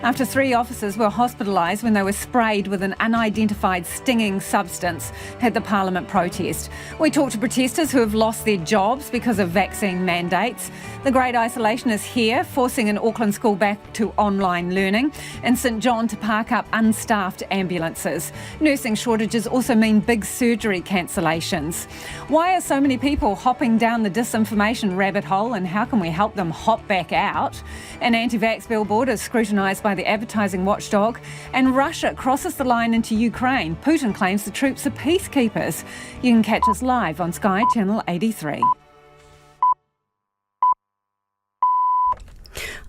after 3 officers were hospitalised when they were sprayed with an unidentified stinging substance at the Parliament protest. We talked to protesters who have lost their jobs because of vaccine mandates. The Great Isolation is here, forcing an Auckland school back to online learning, and St John to park up unstaffed ambulances. Nursing shortages also mean big surgery cancellations. Why are so many people hopping down the disinformation rabbit hole, and how can we help them hop back out? An anti-vax billboard is scrutinised by the advertising watchdog, and Russia crosses the line into Ukraine. Putin claims the troops are peacekeepers. You can catch us live on Sky Channel 83.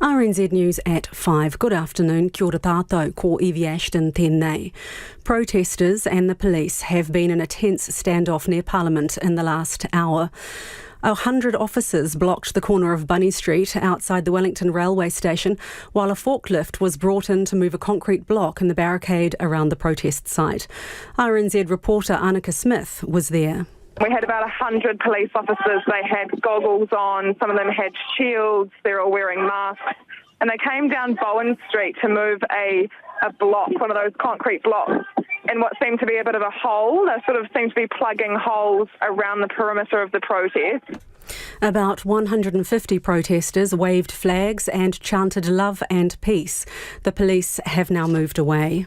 Rnz News at 5. Good afternoon, kia ora tātou, ko Evie Ashton tēnei. Protesters and the police have been in a tense standoff near Parliament in the last hour. 100 officers blocked the corner of Bunny Street outside the Wellington railway station, while a forklift was brought in to move a concrete block in the barricade around the protest site. RNZ reporter Annika Smith was there. We had about 100 police officers. They had goggles on, some of them had shields, they're all wearing masks. And they came down Bowen Street to move a block, one of those concrete blocks, in what seemed to be a bit of a hole. They sort of seemed to be plugging holes around the perimeter of the protest. About 150 protesters waved flags and chanted love and peace. The police have now moved away.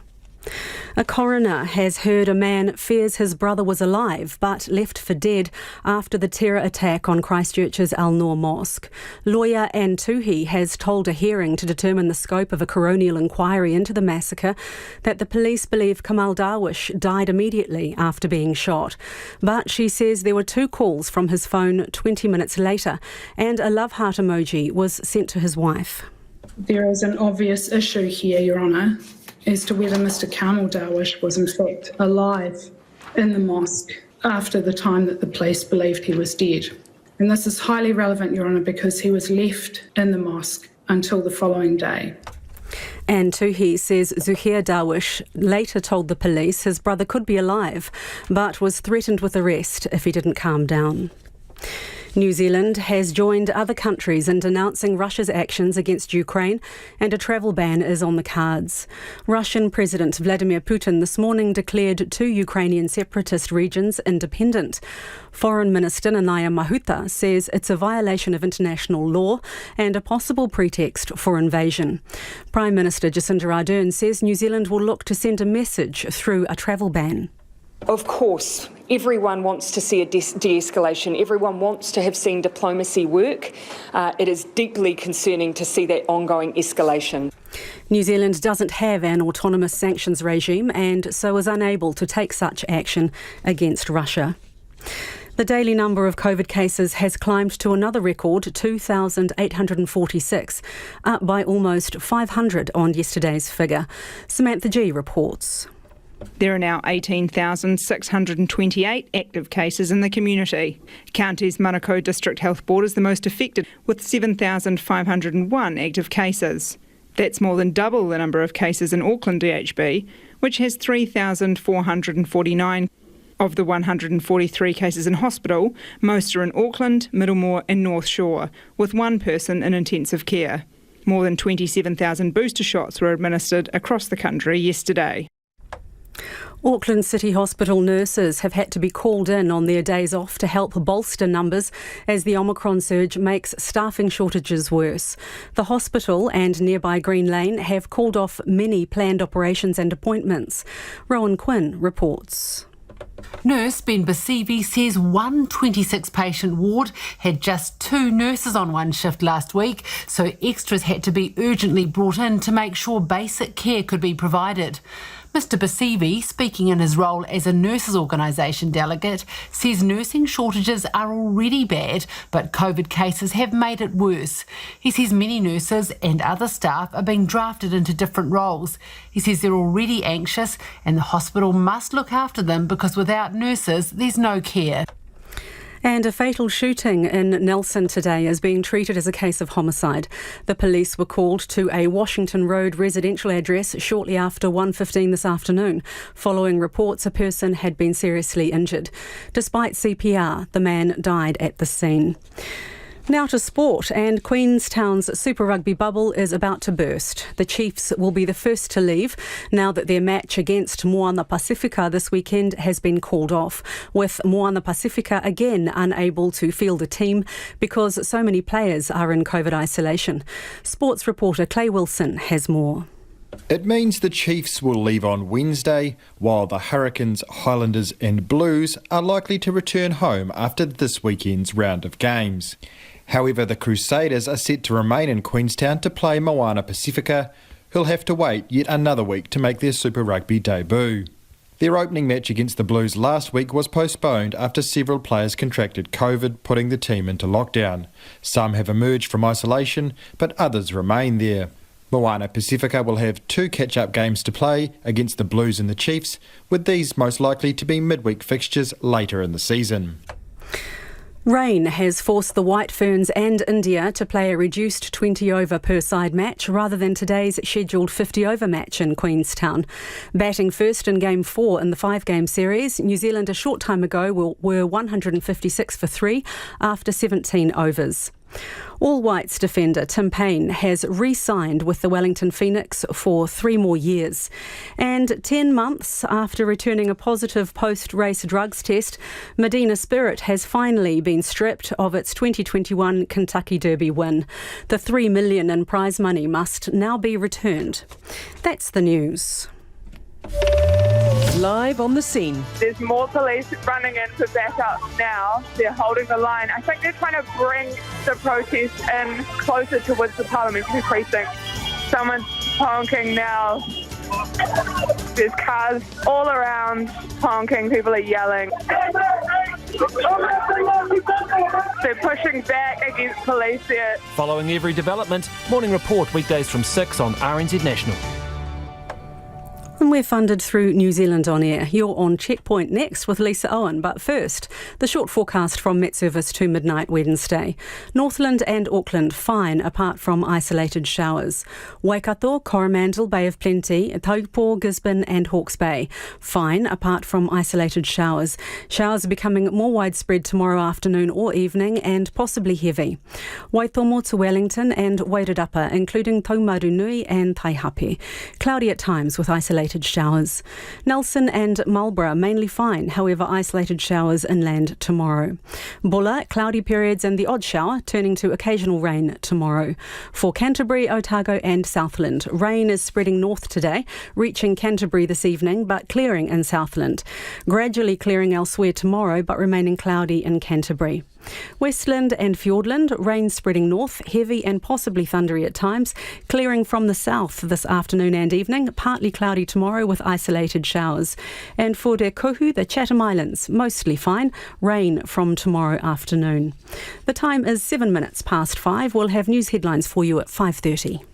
A coroner has heard a man fears his brother was alive but left for dead after the terror attack on Christchurch's Al-Noor Mosque. Lawyer Anne Tuhi has told a hearing to determine the scope of a coronial inquiry into the massacre that the police believe Kamal Darwish died immediately after being shot. But she says there were 2 calls from his phone 20 minutes later and a love heart emoji was sent to his wife. There is an obvious issue here, Your Honour, as to whether Mr Kamal Darwish was in fact alive in the mosque after the time that the police believed he was dead. And this is highly relevant, Your Honour, because he was left in the mosque until the following day. And Tuhi says Zuhair Darwish later told the police his brother could be alive, but was threatened with arrest if he didn't calm down. New Zealand has joined other countries in denouncing Russia's actions against Ukraine, and a travel ban is on the cards. Russian President Vladimir Putin this morning declared 2 Ukrainian separatist regions independent. Foreign Minister Nanaya Mahuta says it's a violation of international law and a possible pretext for invasion. Prime Minister Jacinda Ardern says New Zealand will look to send a message through a travel ban. Of course, everyone wants to see a de-escalation. Everyone wants to have seen diplomacy work. It is deeply concerning to see that ongoing escalation. New Zealand doesn't have an autonomous sanctions regime and so is unable to take such action against Russia. The daily number of COVID cases has climbed to another record, 2,846, up by almost 500 on yesterday's figure. Samantha G reports. There are now 18,628 active cases in the community. County's Manukau District Health Board is the most affected, with 7,501 active cases. That's more than double the number of cases in Auckland DHB, which has 3,449. Of the 143 cases in hospital, most are in Auckland, Middlemore and North Shore, with 1 person in intensive care. More than 27,000 booster shots were administered across the country yesterday. Auckland City Hospital nurses have had to be called in on their days off to help bolster numbers as the Omicron surge makes staffing shortages worse. The hospital and nearby Green Lane have called off many planned operations and appointments. Rowan Quinn reports. Nurse Ben Basivi says one 26-patient ward had just 2 nurses on one shift last week, so extras had to be urgently brought in to make sure basic care could be provided. Mr Basivi, speaking in his role as a nurses' organisation delegate, says nursing shortages are already bad, but COVID cases have made it worse. He says many nurses and other staff are being drafted into different roles. He says they're already anxious and the hospital must look after them because without nurses, there's no care. And a fatal shooting in Nelson today is being treated as a case of homicide. The police were called to a Washington Road residential address shortly after 1:15 this afternoon, following reports a person had been seriously injured. Despite CPR, the man died at the scene. Now to sport, and Queenstown's Super Rugby bubble is about to burst. The Chiefs will be the first to leave now that their match against Moana Pacifica this weekend has been called off, with Moana Pacifica again unable to field a team because so many players are in COVID isolation. Sports reporter Clay Wilson has more. It means the Chiefs will leave on Wednesday, while the Hurricanes, Highlanders and Blues are likely to return home after this weekend's round of games. However, the Crusaders are set to remain in Queenstown to play Moana Pacifica, who'll have to wait yet another week to make their Super Rugby debut. Their opening match against the Blues last week was postponed after several players contracted COVID, putting the team into lockdown. Some have emerged from isolation, but others remain there. Moana Pacifica will have 2 catch-up games to play against the Blues and the Chiefs, with these most likely to be midweek fixtures later in the season. Rain has forced the White Ferns and India to play a reduced 20-over per side match rather than today's scheduled 50-over match in Queenstown. Batting first in Game 4 in the 5-game series, New Zealand a short time ago were 156 for 3 after 17 overs. All Whites defender Tim Payne has re-signed with the Wellington Phoenix for 3 more years. And 10 months after returning a positive post-race drugs test, Medina Spirit has finally been stripped of its 2021 Kentucky Derby win. The $3 million in prize money must now be returned. That's the news. Live on the scene. There's more police running in to back up now. They're holding the line. I think they're trying to bring the protest in closer towards the parliamentary precinct. Someone's honking now. There's cars all around honking. People are yelling. They're pushing back against police there. Following every development, Morning Report weekdays from 6 on RNZ National. And we're funded through New Zealand On Air. You're on Checkpoint next with Lisa Owen. But first, the short forecast from Met Service to midnight Wednesday. Northland and Auckland fine apart from isolated showers. Waikato, Coromandel, Bay of Plenty, Taupo, Gisborne and Hawke's Bay fine apart from isolated showers. Showers are becoming more widespread tomorrow afternoon or evening and possibly heavy. Waitomo to Wellington and Wairarapa, including Taumarunui and Taihape. Cloudy at times with isolated showers. Nelson and Marlborough mainly fine, however isolated showers inland tomorrow. Bulla, cloudy periods and the odd shower, turning to occasional rain tomorrow. For Canterbury, Otago and Southland, rain is spreading north today, reaching Canterbury this evening but clearing in Southland. Gradually clearing elsewhere tomorrow but remaining cloudy in Canterbury. Westland and Fiordland, rain spreading north, heavy and possibly thundery at times, clearing from the south this afternoon and evening, partly cloudy tomorrow with isolated showers. And for Te Kohu, the Chatham Islands, mostly fine, rain from tomorrow afternoon. The time is 7 minutes past 5. We'll have news headlines for you at 5:30.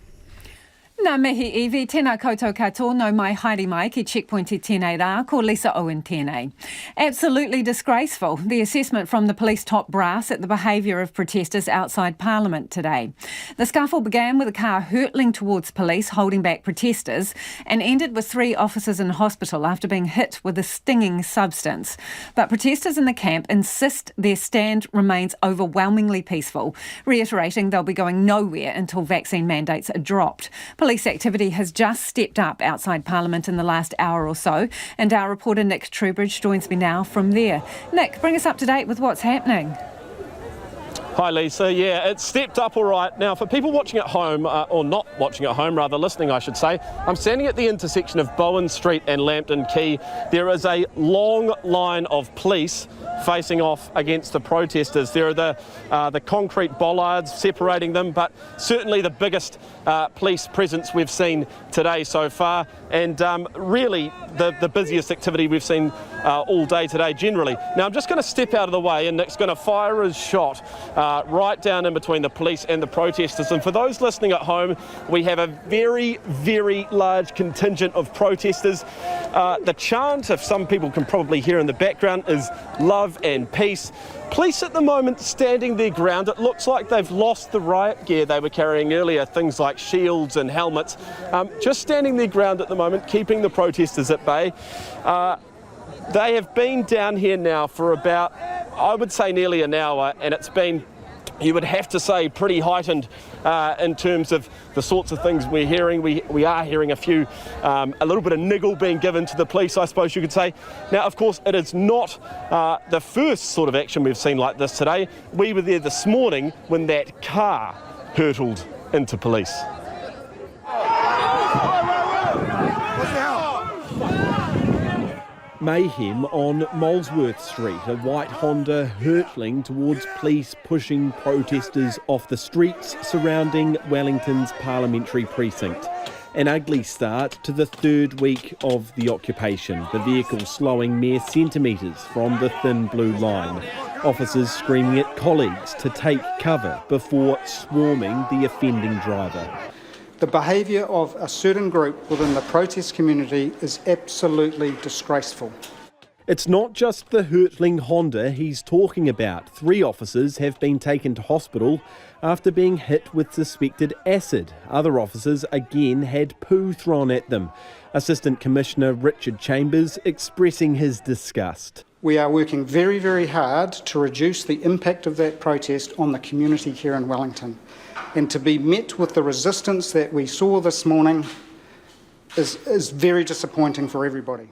Nā mihi iwi, tēnā koutou katoa, no mai haere mai ki Checkpoint i tēnei rā, ko Lisa Owen tēnei. Absolutely disgraceful, the assessment from the police top brass at the behaviour of protesters outside Parliament today. The scuffle began with a car hurtling towards police, holding back protesters, and ended with 3 officers in hospital after being hit with a stinging substance. But protesters in the camp insist their stand remains overwhelmingly peaceful, reiterating they'll be going nowhere until vaccine mandates are dropped. Police activity has just stepped up outside Parliament in the last hour or so, and our reporter Nick Trubridge joins me now from there. Nick, bring us up to date with what's happening. Hi Lisa, yeah, it's stepped up all right. Now for people watching at home, or not watching at home, rather listening I should say, I'm standing at the intersection of Bowen Street and Lambton Quay. There is a long line of police facing off against the protesters. There are the concrete bollards separating them, but certainly the biggest police presence we've seen today so far, and really the busiest activity we've seen all day today generally. Now I'm just going to step out of the way and Nick's going to fire his shot right down in between the police and the protesters. And for those listening at home, we have a very, very large contingent of protesters. The chant, if some people can probably hear in the background, is love and peace. Police at the moment standing their ground. It looks like they've lost the riot gear they were carrying earlier, things like shields and helmets. Just standing their ground at the moment, keeping the protesters at bay. They have been down here now for about, I would say, nearly an hour, and it's been you would have to say pretty heightened in terms of the sorts of things we're hearing. We are hearing a little bit of niggle being given to the police, I suppose you could say. Now, of course, it is not the first sort of action we've seen like this today. We were there this morning when that car hurtled into police. Mayhem on Molesworth Street, a white Honda hurtling towards police pushing protesters off the streets surrounding Wellington's parliamentary precinct. An ugly start to the third week of the occupation, the vehicle slowing mere centimetres from the thin blue line. Officers screaming at colleagues to take cover before swarming the offending driver. The behaviour of a certain group within the protest community is absolutely disgraceful. It's not just the hurtling Honda he's talking about. 3 officers have been taken to hospital after being hit with suspected acid. Other officers again had poo thrown at them. Assistant Commissioner Richard Chambers expressing his disgust. We are working very, very hard to reduce the impact of that protest on the community here in Wellington. And to be met with the resistance that we saw this morning is very disappointing for everybody.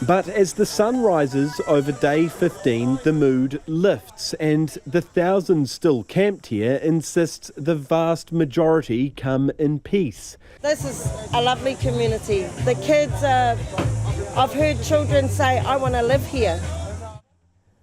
But as the sun rises over day 15, the mood lifts, and the thousands still camped here insist the vast majority come in peace. This is a lovely community. The kids, I've heard children say, I want to live here.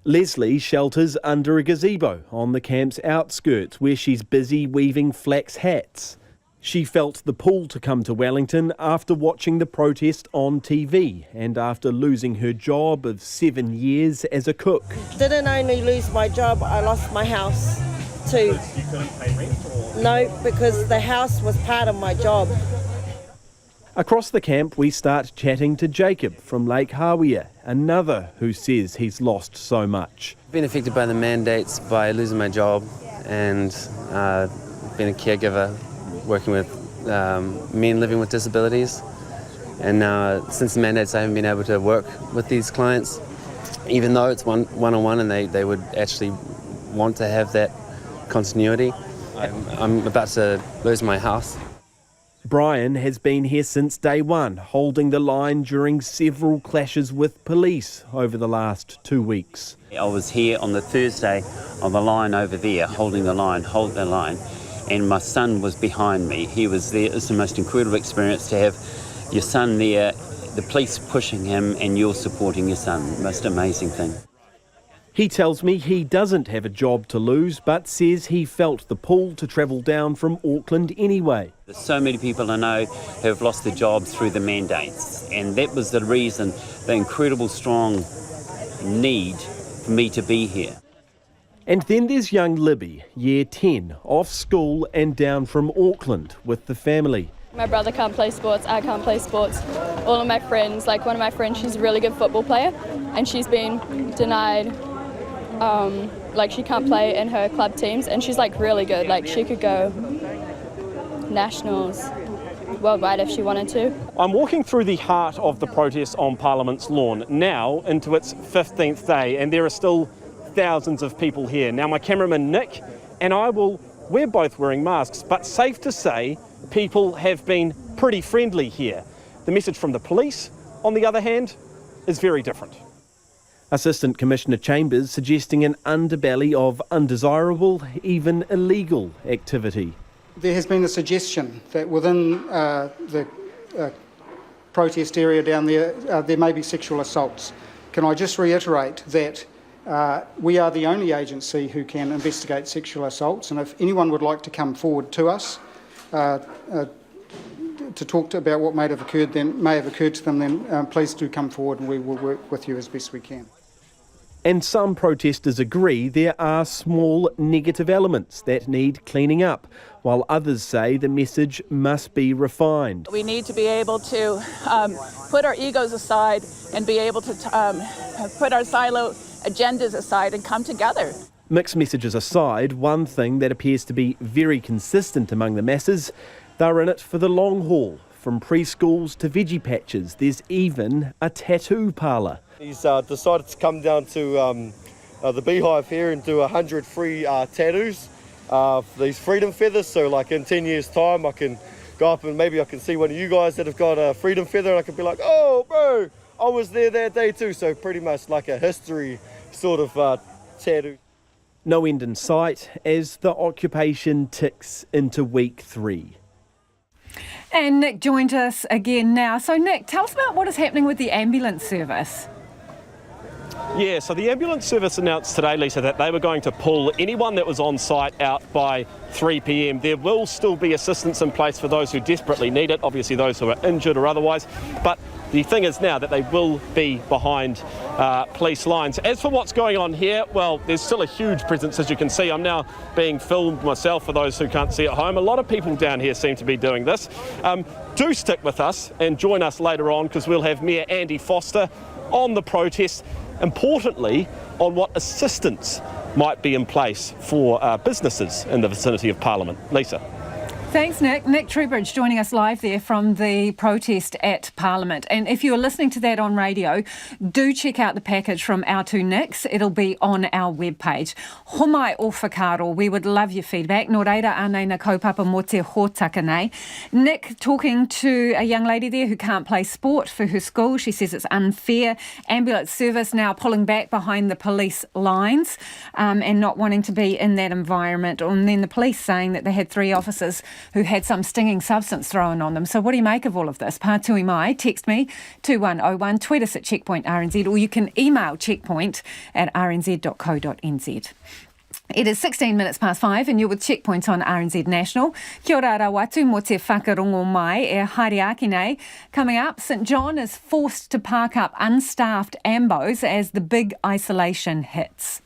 Leslie shelters under a gazebo on the camp's outskirts where she's busy weaving flax hats. She felt the pull to come to Wellington after watching the protest on TV and after losing her job of 7 years as a cook. Didn't only lose my job, I lost my house too. You couldn't pay rent? Or? No, because the house was part of my job. Across the camp we start chatting to Jacob from Lake Hawea, another who says he's lost so much. Been affected by the mandates, by losing my job, and been a caregiver working with men living with disabilities. And now since the mandates I haven't been able to work with these clients, even though it's one-on-one and they would actually want to have that continuity. I'm about to lose my house. Brian has been here since day one, holding the line during several clashes with police over the last 2 weeks. I was here on the Thursday on the line over there, holding the line, and my son was behind me. He was there. It's the most incredible experience to have your son there, the police pushing him and you're supporting your son. Most amazing thing. He tells me he doesn't have a job to lose, but says he felt the pull to travel down from Auckland anyway. There's so many people I know who have lost their jobs through the mandates, and that was the reason, the incredible strong need for me to be here. And then there's young Libby, year 10, off school and down from Auckland with the family. My brother can't play sports, I can't play sports. All of my friends, like one of my friends, she's a really good football player, and she's been denied. Like she can't play in her club teams, and she's like really good. Like she could go nationals, worldwide if she wanted to. I'm walking through the heart of the protest on Parliament's lawn, now into its 15th day, and there are still thousands of people here. Now my cameraman Nick and I we're both wearing masks, but safe to say people have been pretty friendly here. The message from the police, on the other hand, is very different. Assistant Commissioner Chambers suggesting an underbelly of undesirable, even illegal activity. There has been a suggestion that within the protest area down there, there may be sexual assaults. Can I just reiterate that we are the only agency who can investigate sexual assaults, and if anyone would like to come forward to us to talk about what may have occurred to them, then please do come forward and we will work with you as best we can. And some protesters agree there are small negative elements that need cleaning up, while others say the message must be refined. We need to be able to put our egos aside and be able to put our silo agendas aside and come together. Mixed messages aside, one thing that appears to be very consistent among the masses, they're in it for the long haul. From preschools to veggie patches, there's even a tattoo parlour. He's decided to come down to the beehive here and do 100 free tattoos, these freedom feathers. So like in 10 years time, I can go up and maybe I can see one of you guys that have got a freedom feather and I can be like, oh bro, I was there that day too. So pretty much like a history sort of tattoo. No end in sight as the occupation ticks into week 3. And Nick joined us again now. So Nick, tell us about what is happening with the ambulance service. Yeah, so the ambulance service announced today, Lisa, that they were going to pull anyone that was on site out by 3 p.m. There will still be assistance in place for those who desperately need it, obviously those who are injured or otherwise, but the thing is now that they will be behind police lines. As for what's going on here, well, there's still a huge presence, as you can see. I'm now being filmed myself for those who can't see at home. A lot of people down here seem to be doing this. Do stick with us and join us later on because we'll have Mayor Andy Foster on the protest. Importantly, on what assistance might be in place for businesses in the vicinity of Parliament. Lisa. Thanks, Nick. Nick Trubridge joining us live there from the protest at Parliament. And if you're listening to that on radio, do check out the package from our two Nicks. It'll be on our webpage. Homai o whakaro, we would love your feedback. Nō reira anei na kaupapa mo te hōtaka nei. Nick talking to a young lady there who can't play sport for her school. She says it's unfair. Ambulance service now pulling back behind the police lines and not wanting to be in that environment. And then the police saying that they had 3 officers who had some stinging substance thrown on them. So what do you make of all of this? Pātui mai, text me 2101, tweet us at Checkpoint RNZ, or you can email checkpoint@rnz.co.nz. It is 16 minutes past 5 and you're with Checkpoint on RNZ National. Kia ora rawatu mo te whakarongo mai e haere nei. Coming up, St John is forced to park up unstaffed ambos as the big isolation hits.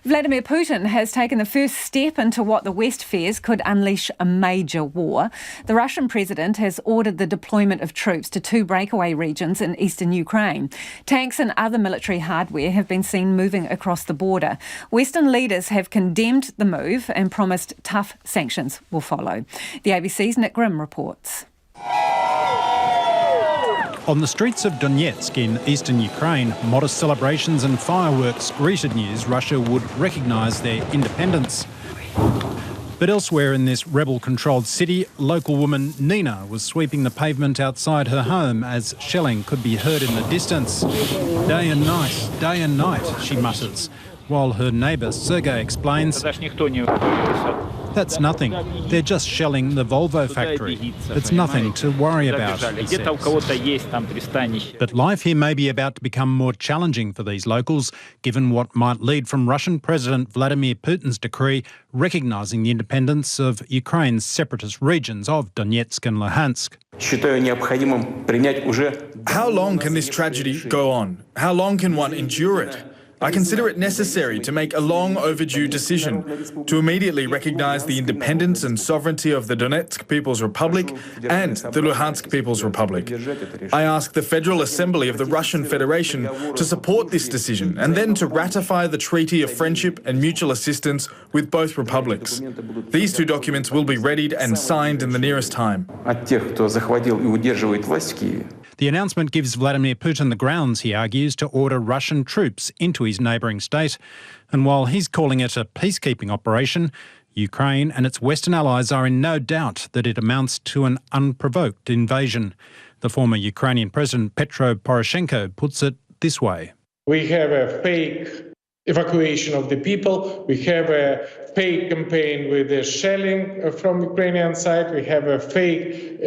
Vladimir Putin has taken the first step into what the West fears could unleash a major war. The Russian president has ordered the deployment of troops to 2 breakaway regions in eastern Ukraine. Tanks and other military hardware have been seen moving across the border. Western leaders have condemned the move and promised tough sanctions will follow. The ABC's Nick Grimm reports. On the streets of Donetsk in eastern Ukraine, modest celebrations and fireworks greeted news Russia would recognise their independence. But elsewhere in this rebel-controlled city, local woman Nina was sweeping the pavement outside her home as shelling could be heard in the distance. Day and night, she mutters, while her neighbour Sergei explains, that's nothing. They're just shelling the Volvo factory. It's nothing to worry about, he says. But life here may be about to become more challenging for these locals, given what might lead from Russian President Vladimir Putin's decree recognising the independence of Ukraine's separatist regions of Donetsk and Luhansk. How long can this tragedy go on? How long can one endure it? I consider it necessary to make a long overdue decision to immediately recognise the independence and sovereignty of the Donetsk People's Republic and the Luhansk People's Republic. I ask the Federal Assembly of the Russian Federation to support this decision and then to ratify the Treaty of Friendship and Mutual Assistance with both republics. These 2 documents will be readied and signed in the nearest time. The announcement gives Vladimir Putin the grounds, he argues, to order Russian troops into his neighbouring state. And while he's calling it a peacekeeping operation, Ukraine and its Western allies are in no doubt that it amounts to an unprovoked invasion. The former Ukrainian President Petro Poroshenko puts it this way. We have a fake evacuation of the people. We have a fake campaign with the shelling from Ukrainian side. We have a fake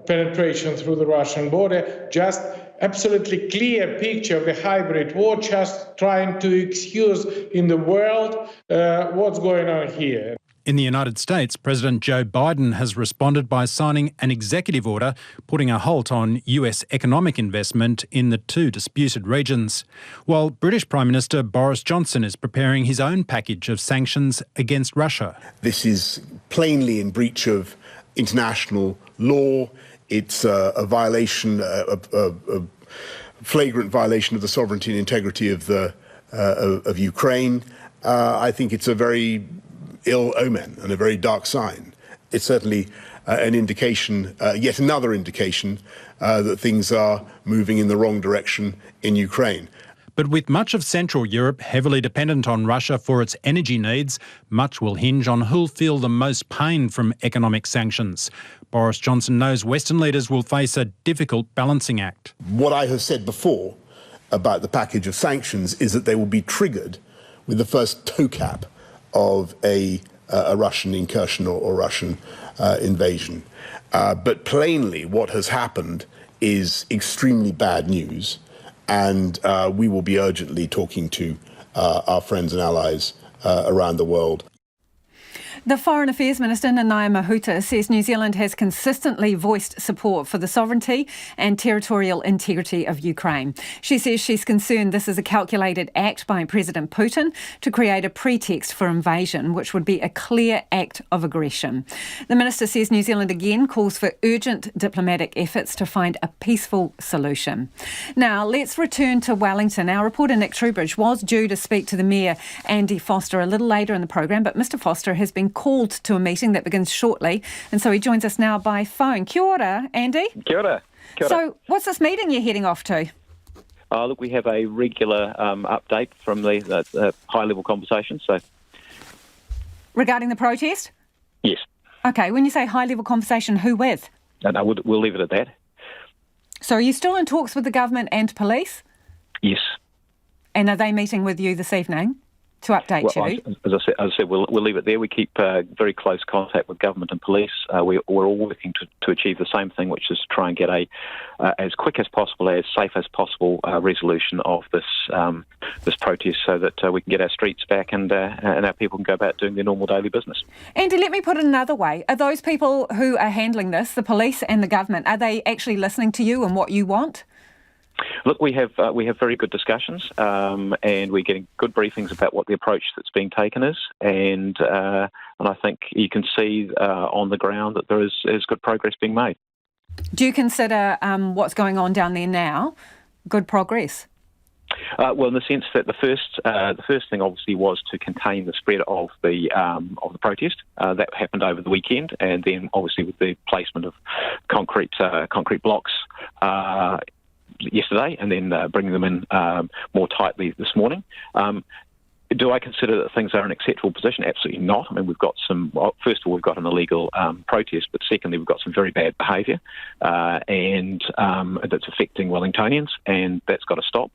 penetration through the Russian border. Just absolutely clear picture of the hybrid war, just trying to excuse in the world what's going on here. In the United States, President Joe Biden has responded by signing an executive order putting a halt on US economic investment in the 2 disputed regions, while British Prime Minister Boris Johnson is preparing his own package of sanctions against Russia. This is plainly in breach of international law. It's a violation, a flagrant violation of the sovereignty and integrity of Ukraine. I think it's a very ill omen and a very dark sign. It's certainly an indication, yet another indication, that things are moving in the wrong direction in Ukraine. But with much of Central Europe heavily dependent on Russia for its energy needs, much will hinge on who'll feel the most pain from economic sanctions. Boris Johnson knows Western leaders will face a difficult balancing act. What I have said before about the package of sanctions is that they will be triggered with the first toe cap of a Russian incursion or Russian invasion. But plainly, what has happened is extremely bad news, and we will be urgently talking to our friends and allies around the world. The Foreign Affairs Minister, Nanaia Mahuta, says New Zealand has consistently voiced support for the sovereignty and territorial integrity of Ukraine. She says she's concerned this is a calculated act by President Putin to create a pretext for invasion, which would be a clear act of aggression. The minister says New Zealand again calls for urgent diplomatic efforts to find a peaceful solution. Now, let's return to Wellington. Our reporter Nick Trubridge was due to speak to the Mayor, Andy Foster, a little later in the program, but Mr Foster has been called to a meeting that begins shortly, and so he joins us now by phone. Kia ora, Andy. Kia ora. Kia ora. So what's this meeting you're heading off to? Look, we have a regular update from the high-level conversation. So, regarding the protest? Yes. Okay, when you say high-level conversation, who with? No, we'll leave it at that. So are you still in talks with the government and police? Yes. And are they meeting with you this evening to update you? As I said, we'll leave it there. We keep very close contact with government and police. We're all working to achieve the same thing, which is to try and get as quick as possible, as safe as possible resolution of this protest, so that we can get our streets back and our people can go about doing their normal daily business. Andy, let me put it another way. Are those people who are handling this, the police and the government, are they actually listening to you and what you want? Look, we have very good discussions, and we're getting good briefings about what the approach that's being taken is, and I think you can see on the ground that there is good progress being made. Do you consider what's going on down there now good progress? Well, in the sense that the first thing obviously was to contain the spread of the protest. That happened over the weekend, and then obviously with the placement of concrete blocks yesterday, and then bringing them in more tightly this morning. Do I consider that things are in an acceptable position? Absolutely not. I mean, we've got first of all, we've got an illegal protest, but secondly, we've got some very bad behaviour, and that's affecting Wellingtonians, and that's got to stop.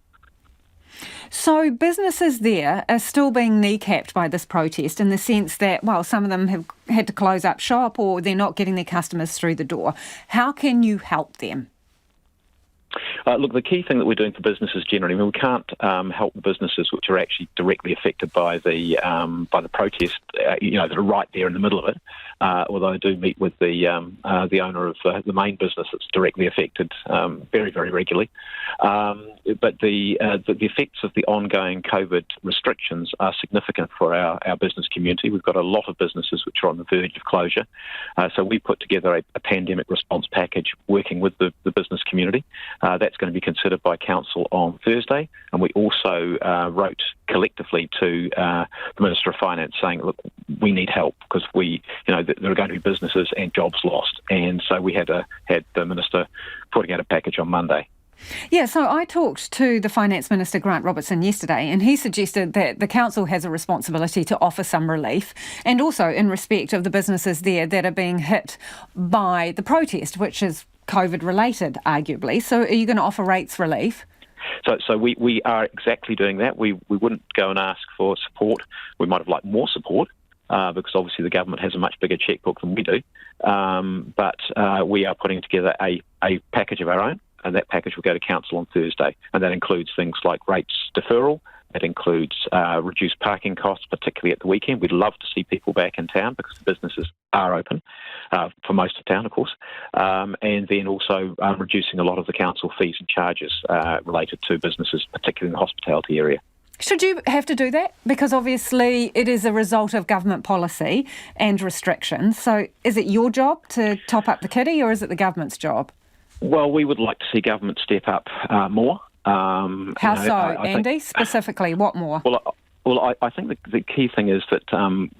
So businesses there are still being kneecapped by this protest in the sense that, well, some of them have had to close up shop or they're not getting their customers through the door. How can you help them? Look, the key thing that we're doing for businesses generally, I mean, we can't help the businesses which are actually directly affected by the protest, that are right there in the middle of it. Although I do meet with the owner of the main business that's directly affected very, very regularly. But the effects of the ongoing COVID restrictions are significant for our business community. We've got a lot of businesses which are on the verge of closure. So we put together a pandemic response package working with the business community. That's going to be considered by Council on Thursday. And we also wrote collectively to the Minister of Finance saying, look, we need help because there are going to be businesses and jobs lost. And so we had the Minister putting out a package on Monday. Yeah, so I talked to the Finance Minister, Grant Robertson, yesterday, and he suggested that the council has a responsibility to offer some relief, and also in respect of the businesses there that are being hit by the protest, which is COVID-related, arguably. So are you going to offer rates relief? So we are exactly doing that. We wouldn't go and ask for support. We might have liked more support, because obviously the government has a much bigger chequebook than we do. But we are putting together a package of our own, and that package will go to Council on Thursday. And that includes things like rates deferral. That includes reduced parking costs, particularly at the weekend. We'd love to see people back in town because the businesses are open for most of town, of course. And then also reducing a lot of the council fees and charges related to businesses, particularly in the hospitality area. Should you have to do that? Because obviously it is a result of government policy and restrictions. So is it your job to top up the kitty, or is it the government's job? Well, we would like to see government step up more. How so, Andy? Specifically, what more? Well, I think the key thing is that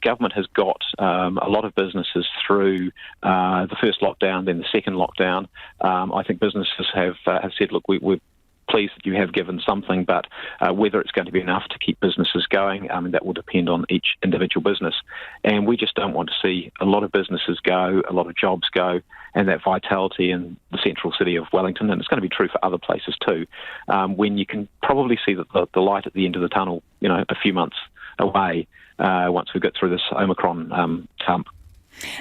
government has got a lot of businesses through the first lockdown, then the second lockdown. I think businesses have said, look, we've pleased that you have given something, but whether it's going to be enough to keep businesses going, that will depend on each individual business. And we just don't want to see a lot of businesses go, a lot of jobs go, and that vitality in the central city of Wellington, and it's going to be true for other places too, when you can probably see the light at the end of the tunnel, a few months away once we get through this Omicron hump.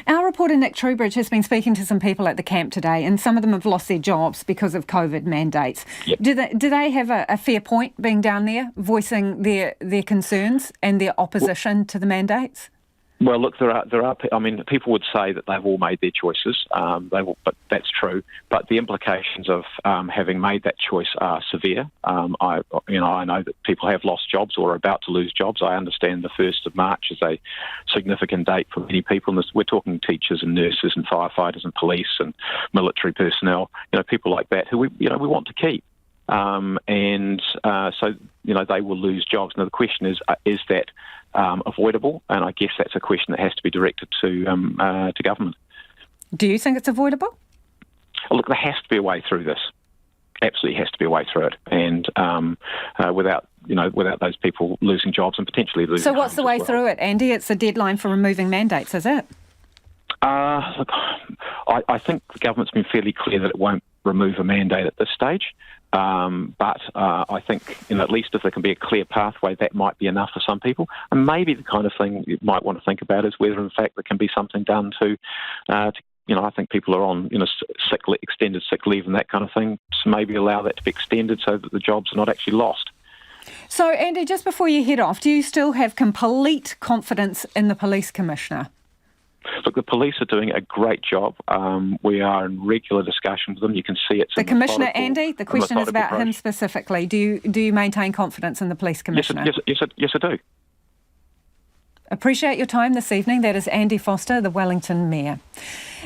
Our reporter Nick Trubridge has been speaking to some people at the camp today, and some of them have lost their jobs because of COVID mandates. Yep. Do they have a fair point being down there, voicing their concerns and their opposition to the mandates? Well, look, there are. People would say that they've all made their choices. But that's true. But the implications of having made that choice are severe. I know that people have lost jobs or are about to lose jobs. I understand the 1st of March is a significant date for many people. And we're talking teachers and nurses and firefighters and police and military personnel. People like that who we want to keep. So they will lose jobs. Now the question is that avoidable? And I guess that's a question that has to be directed to government. Do you think it's avoidable? Look, there has to be a way through this. Absolutely has to be a way through it, and without those people losing jobs and potentially losing. So what's the way through it, Andy? It's a deadline for removing mandates, is it? Look, I think the government's been fairly clear that it won't remove a mandate at this stage. But I think, at least if there can be a clear pathway, that might be enough for some people. And maybe the kind of thing you might want to think about is whether, in fact, there can be something done to I think people are on, extended sick leave and that kind of thing. So maybe allow that to be extended so that the jobs are not actually lost. So, Andy, just before you head off, do you still have complete confidence in the Police Commissioner? Look, the police are doing a great job. We are in regular discussion with them. You can see it's the Commissioner, Andy. The question is about him specifically. Do you maintain confidence in the Police Commissioner? Yes, I do. Appreciate your time this evening. That is Andy Foster, the Wellington Mayor.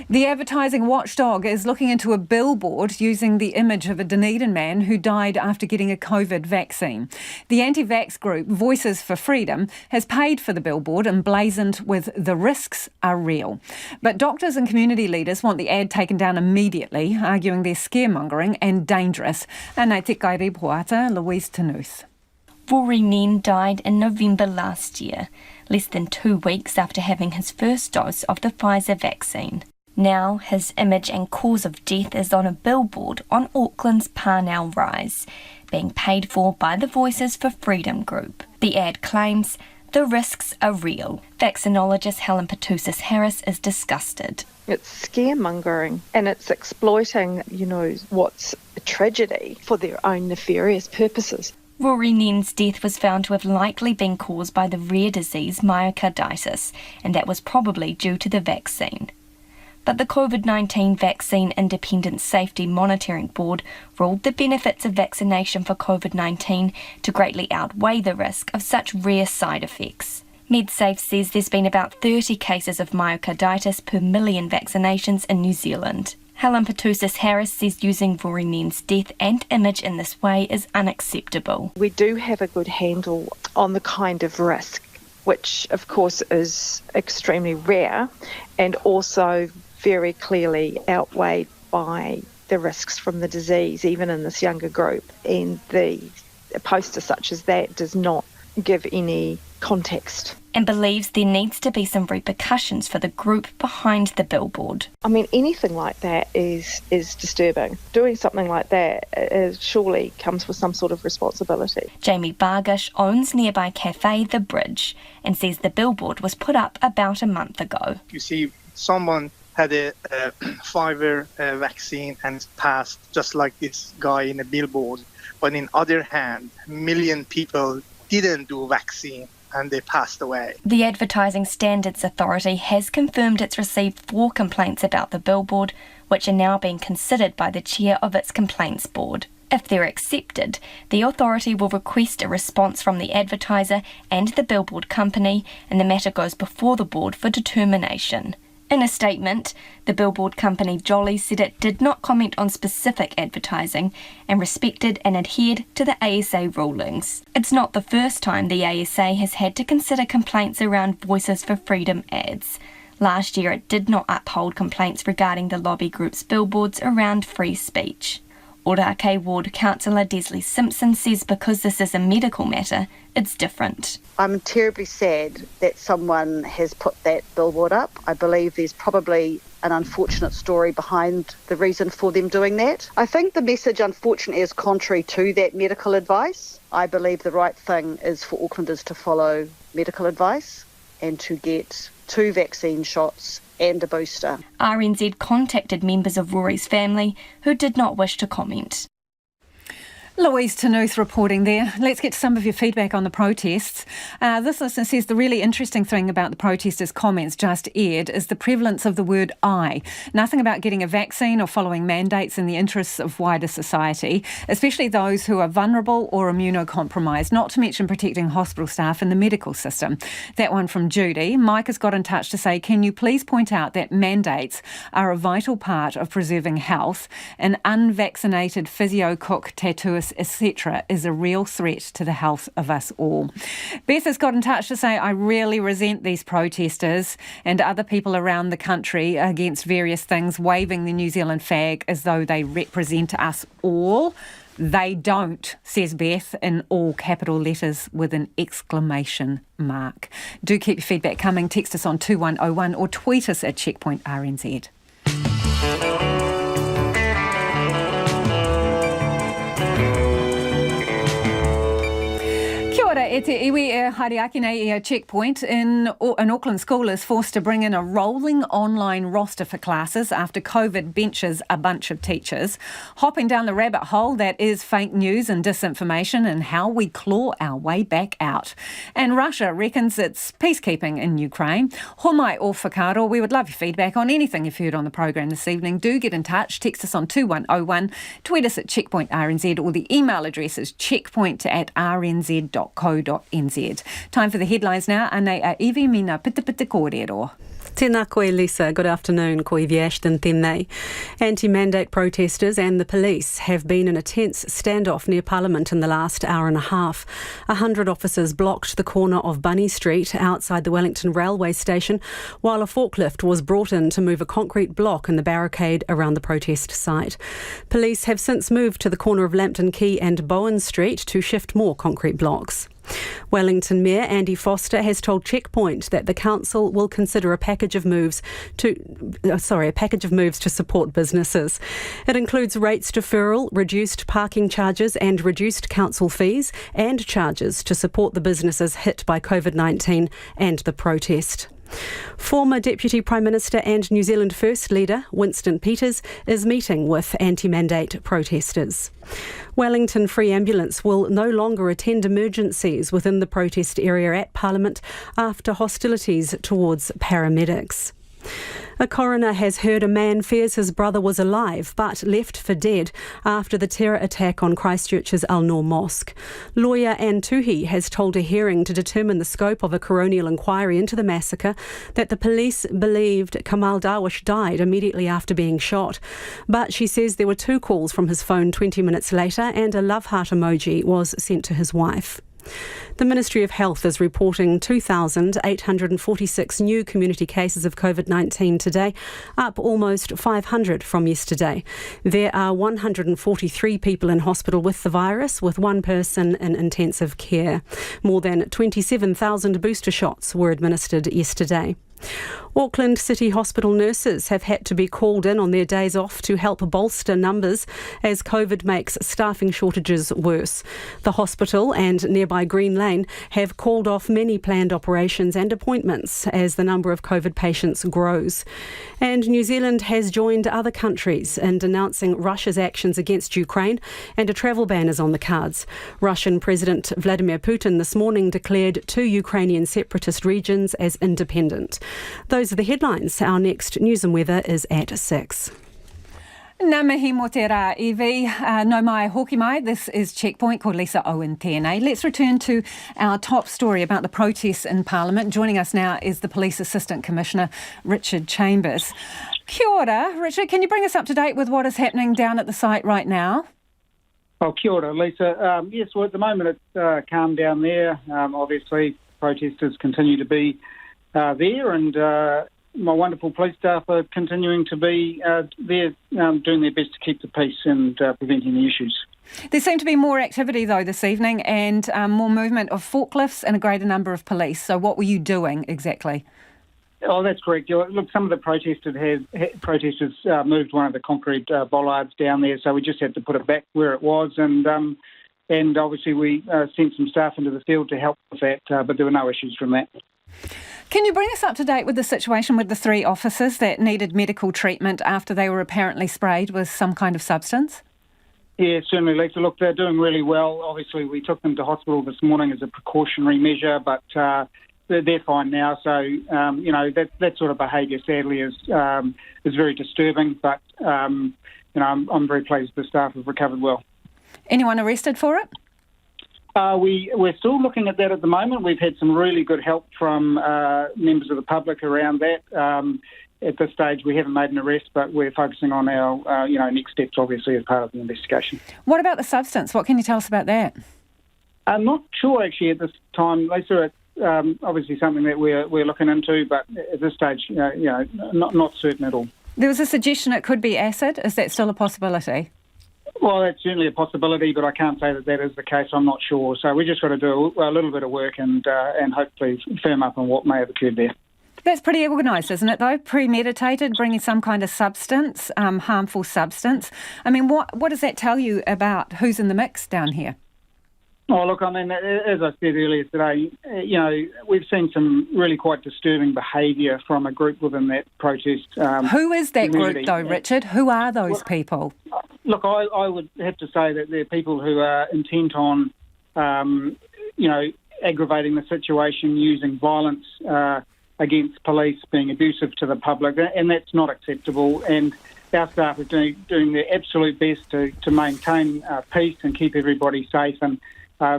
The advertising watchdog is looking into a billboard using the image of a Dunedin man who died after getting a COVID vaccine. The anti-vax group Voices for Freedom has paid for the billboard emblazoned with "The risks are real." But doctors and community leaders want the ad taken down immediately, arguing they're scaremongering and dangerous. Anei te kai reporter, Louise Tenuth. Rory Nen died in November last year, less than 2 weeks after having his first dose of the Pfizer vaccine. Now his image and cause of death is on a billboard on Auckland's Parnell Rise, being paid for by the Voices for Freedom group. The ad claims the risks are real. Vaccinologist Helen Patusis-Harris is disgusted. It's scaremongering and it's exploiting, what's a tragedy for their own nefarious purposes. Rory Nen's death was found to have likely been caused by the rare disease myocarditis, and that was probably due to the vaccine. But the COVID-19 Vaccine Independent Safety Monitoring Board ruled the benefits of vaccination for COVID-19 to greatly outweigh the risk of such rare side effects. MedSafe says there's been about 30 cases of myocarditis per million vaccinations in New Zealand. Helen Patusis-Harris says using Rory Nen's death and image in this way is unacceptable. We do have a good handle on the kind of risk, which of course is extremely rare and also very clearly outweighed by the risks from the disease, even in this younger group. And a poster such as that does not give any context. And believes there needs to be some repercussions for the group behind the billboard. Anything like that is disturbing. Doing something like that surely comes with some sort of responsibility. Jamie Bargish owns nearby cafe The Bridge and says the billboard was put up about a month ago. You see, someone had a Pfizer vaccine and passed just like this guy in a billboard. But on the other hand, a million people didn't do vaccine and they passed away. The Advertising Standards Authority has confirmed it's received 4 complaints about the billboard, which are now being considered by the chair of its complaints board. If they're accepted, the authority will request a response from the advertiser and the billboard company, and the matter goes before the board for determination. In a statement, the billboard company Jolly said it did not comment on specific advertising and respected and adhered to the ASA rulings. It's not the first time the ASA has had to consider complaints around Voices for Freedom ads. Last year it did not uphold complaints regarding the lobby group's billboards around free speech. Orake Ward councillor Desley Simpson says because this is a medical matter, it's different. I'm terribly sad that someone has put that billboard up. I believe there's probably an unfortunate story behind the reason for them doing that. I think the message, unfortunately, is contrary to that medical advice. I believe the right thing is for Aucklanders to follow medical advice and to get 2 vaccine shots and a booster. RNZ contacted members of Rory's family who did not wish to comment. Louise Tanuth reporting there. Let's get to some of your feedback on the protests. This listener says the really interesting thing about the protesters' comments just aired is the prevalence of the word I. Nothing about getting a vaccine or following mandates in the interests of wider society, especially those who are vulnerable or immunocompromised, not to mention protecting hospital staff and the medical system. That one from Judy. Mike has got in touch to say, can you please point out that mandates are a vital part of preserving health? An unvaccinated physio, cook, tattooist, etc. is a real threat to the health of us all. Beth has got in touch to say, I really resent these protesters and other people around the country against various things, waving the New Zealand flag as though they represent us all. They don't, says Beth, in all capital letters with an exclamation mark. Do keep your feedback coming. Text us on 2101 or tweet us at Checkpoint RNZ. E te iwi e Hariaki nei I Checkpoint. An Auckland school is forced to bring in a rolling online roster for classes after COVID benches a bunch of teachers. Hopping down the rabbit hole that is fake news and disinformation and how we claw our way back out. And Russia reckons it's peacekeeping in Ukraine. Homai o whakaaro. We would love your feedback on anything you've heard on the programme this evening. Do get in touch. Text us on 2101. Tweet us at Checkpoint RNZ, or the email address is checkpoint@rnz.co.nz. Time for the headlines now. Anei a iwi mina pita kōrero. Tēnā koe, Lisa. Good afternoon. Ko iwi Ashton tēnei. Anti-mandate protesters and the police have been in a tense standoff near Parliament in the last hour and a half. 100 officers blocked the corner of Bunny Street outside the Wellington railway station, while a forklift was brought in to move a concrete block in the barricade around the protest site. Police have since moved to the corner of Lambton Quay and Bowen Street to shift more concrete blocks. Wellington Mayor Andy Foster has told Checkpoint that the council will consider a package of moves to support businesses. It includes rates deferral, reduced parking charges and reduced council fees, and charges to support the businesses hit by COVID-19 and the protest. Former Deputy Prime Minister and New Zealand First Leader Winston Peters is meeting with anti-mandate protesters. Wellington Free Ambulance will no longer attend emergencies within the protest area at Parliament after hostilities towards paramedics. A coroner has heard a man fears his brother was alive but left for dead after the terror attack on Christchurch's Al-Noor Mosque. Lawyer Anne Tuhi has told a hearing to determine the scope of a coronial inquiry into the massacre that the police believed Kamal Darwish died immediately after being shot. But she says there were 2 calls from his phone 20 minutes later and a love heart emoji was sent to his wife. The Ministry of Health is reporting 2,846 new community cases of COVID-19 today, up almost 500 from yesterday. There are 143 people in hospital with the virus, with 1 person in intensive care. More than 27,000 booster shots were administered yesterday. Auckland City Hospital nurses have had to be called in on their days off to help bolster numbers as COVID makes staffing shortages worse. The hospital and nearby Green Lane have called off many planned operations and appointments as the number of COVID patients grows. And New Zealand has joined other countries in denouncing Russia's actions against Ukraine, and a travel ban is on the cards. Russian President Vladimir Putin this morning declared 2 Ukrainian separatist regions as independent. Those are the headlines. Our next news and weather is at 6. Nā mihi mō te rā, Evie. No mai hoki mai. This is Checkpoint. Ko Lisa Owen tēnei. Let's return to our top story about the protests in Parliament. Joining us now is the Police Assistant Commissioner, Richard Chambers. Kia ora. Richard, can you bring us up to date with what is happening down at the site right now? Oh, kia ora, Lisa. Yes, well, at the moment it's calmed down there. Obviously, protesters continue to be there, and my wonderful police staff are continuing to be there, doing their best to keep the peace and preventing the issues. There seemed to be more activity, though, this evening and more movement of forklifts and a greater number of police. So what were you doing exactly? Oh, that's correct. Look, some of the protesters moved one of the concrete bollards down there, so we just had to put it back where it was. And obviously we sent some staff into the field to help with that, but there were no issues from that. Can you bring us up to date with the situation with the 3 officers that needed medical treatment after they were apparently sprayed with some kind of substance? Yeah, certainly, Lisa. Look, they're doing really well. Obviously, we took them to hospital this morning as a precautionary measure, but they're fine now. So, that sort of behaviour, sadly, is very disturbing. But, I'm very pleased the staff have recovered well. Anyone arrested for it? We're still looking at that at the moment. We've had some really good help from members of the public around that. At this stage, we haven't made an arrest, but we're focusing on our, next steps, obviously, as part of the investigation. What about the substance? What can you tell us about that? I'm not sure, actually, at this time, Lisa. It's obviously something that we're looking into, but at this stage, not certain at all. There was a suggestion it could be acid. Is that still a possibility? Well, that's certainly a possibility, but I can't say that is the case. I'm not sure. So we just got to do a little bit of work and hopefully firm up on what may have occurred there. That's pretty organised, isn't it, though? Premeditated, bringing some kind of substance, harmful substance. I mean, what does that tell you about who's in the mix down here? Oh, look, I mean, as I said earlier today, we've seen some really quite disturbing behaviour from a group within that protest. Who is that community. group, though, Richard? Who are those people? Look, I would have to say that they're people who are intent on, aggravating the situation, using violence against police, being abusive to the public, and that's not acceptable. And our staff are doing their absolute best to maintain peace and keep everybody safe. And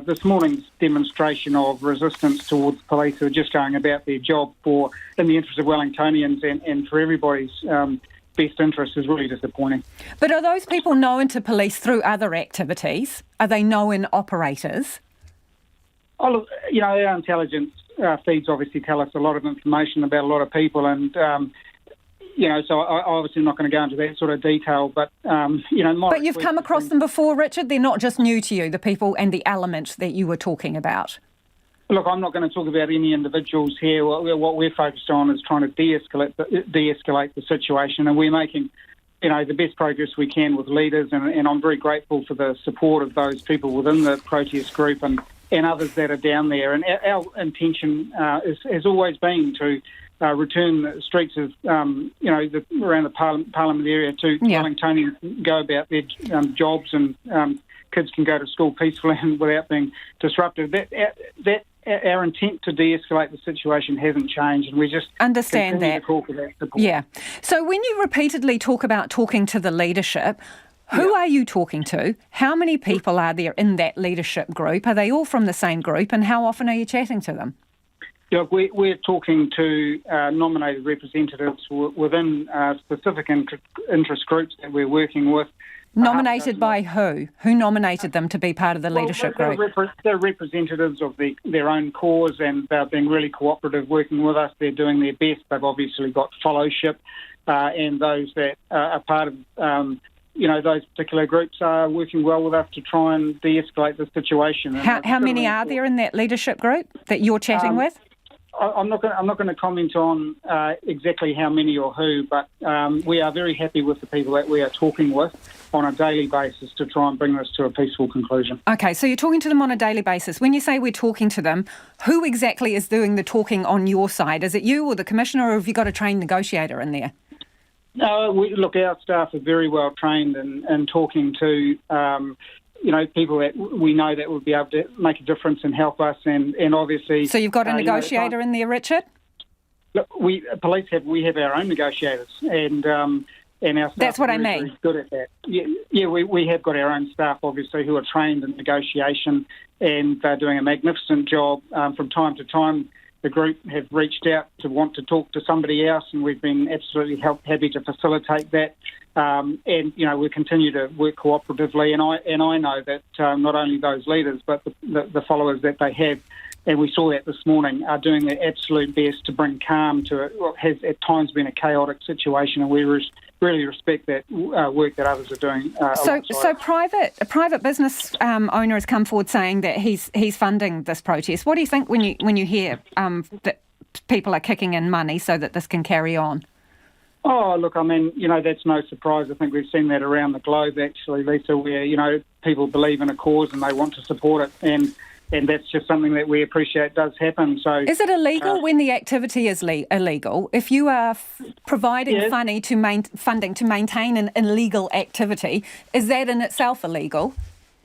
this morning's demonstration of resistance towards police who are just going about their job in the interest of Wellingtonians and for everybody's best interest is really disappointing. But are those people known to police through other activities? Are they known operators? Oh, look, our intelligence feeds obviously tell us a lot of information about a lot of people, and so I obviously not going to go into that sort of detail, but But you've come across them before, Richard. They're not just new to you, the people and the elements that you were talking about. Look, I'm not going to talk about any individuals here. What we're focused on is trying to de-escalate the situation, and we're making, the best progress we can with leaders, and I'm very grateful for the support of those people within the protest group and others that are down there. And our intention has always been to return the streets of, around the Parliament area to Wellingtonians, go about their jobs, and kids can go to school peacefully and without being disrupted. That our intent to de-escalate the situation hasn't changed, and we just understand continue that. to call for that support. Yeah. So when you repeatedly talk about talking to the leadership, who are you talking to? How many people are there in that leadership group? Are they all from the same group, and how often are you chatting to them? Look, we're talking to nominated representatives within specific interest groups that we're working with. Nominated by who? Who nominated them to be part of the leadership group? They're representatives of their own cause, and they're being really cooperative working with us. They're doing their best. They've obviously got fellowship, and those that are part of those particular groups are working well with us to try and de-escalate the situation. How many are there in that leadership group that you're chatting with? I'm not going to comment on exactly how many or who, but we are very happy with the people that we are talking with on a daily basis to try and bring this to a peaceful conclusion. Okay, so you're talking to them on a daily basis. When you say we're talking to them, who exactly is doing the talking on your side? Is it you or the Commissioner, or have you got a trained negotiator in there? No, our staff are very well trained in talking to people that we know that will be able to make a difference and help us, and obviously. So you've got a negotiator in there, Richard? Look, we have our own negotiators, and our staff. That's what I mean. Very good at that. Yeah, we have got our own staff, obviously, who are trained in negotiation, and they're doing a magnificent job. From time to time, the group have reached out to want to talk to somebody else, and we've been absolutely happy to facilitate that. We continue to work cooperatively, and I know that not only those leaders but the followers that they have and we saw that this morning, are doing their absolute best to bring calm to what has at times been a chaotic situation, and we really respect that work that others are doing. So a private business owner has come forward saying that he's funding this protest. What do you think when you hear that people are kicking in money so that this can carry on? Oh, look, I mean, that's no surprise. I think we've seen that around the globe, actually, Lisa, where, people believe in a cause and they want to support it. And that's just something that we appreciate does happen. So, is it illegal when the activity is illegal? If you are providing funding to maintain an illegal activity, is that in itself illegal?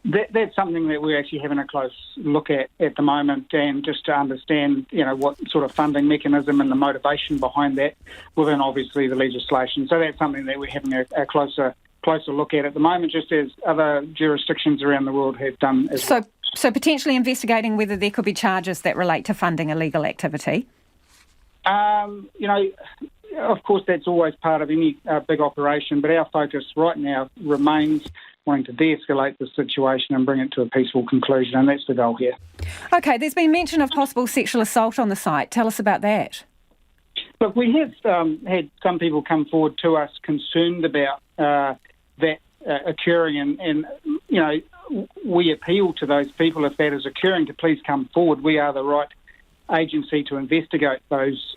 That's something that we're actually having a close look at the moment, and just to understand, what sort of funding mechanism and the motivation behind that within, obviously, the legislation. So that's something that we're having a closer look at the moment, just as other jurisdictions around the world have done as well. So potentially investigating whether there could be charges that relate to funding illegal activity? Of course, that's always part of any big operation, but our focus right now remains wanting to de-escalate the situation and bring it to a peaceful conclusion, and that's the goal here. OK, there's been mention of possible sexual assault on the site. Tell us about that. Look, we have had some people come forward to us concerned about that occurring, and we appeal to those people, if that is occurring, to please come forward. We are the right agency to investigate those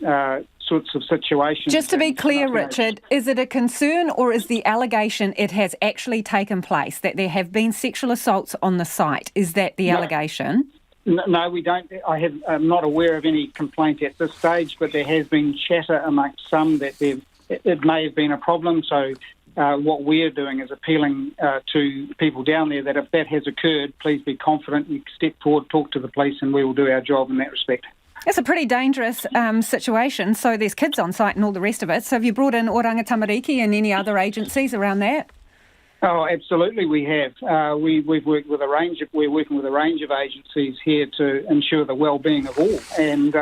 sorts of situations. Just to be clear, Richard, is it a concern or is the allegation it has actually taken place, that there have been sexual assaults on the site? Is that the allegation? No, we don't. I'm not aware of any complaint at this stage, but there has been chatter amongst some that it may have been a problem. So what we're doing is appealing to people down there that if that has occurred, please be confident, you step forward, talk to the police, and we will do our job in that respect. It's a pretty dangerous situation. So there's kids on site and all the rest of it. So have you brought in Oranga Tamariki and any other agencies around that? Oh, absolutely, we have. We're working with a range of agencies here to ensure the well-being of all, and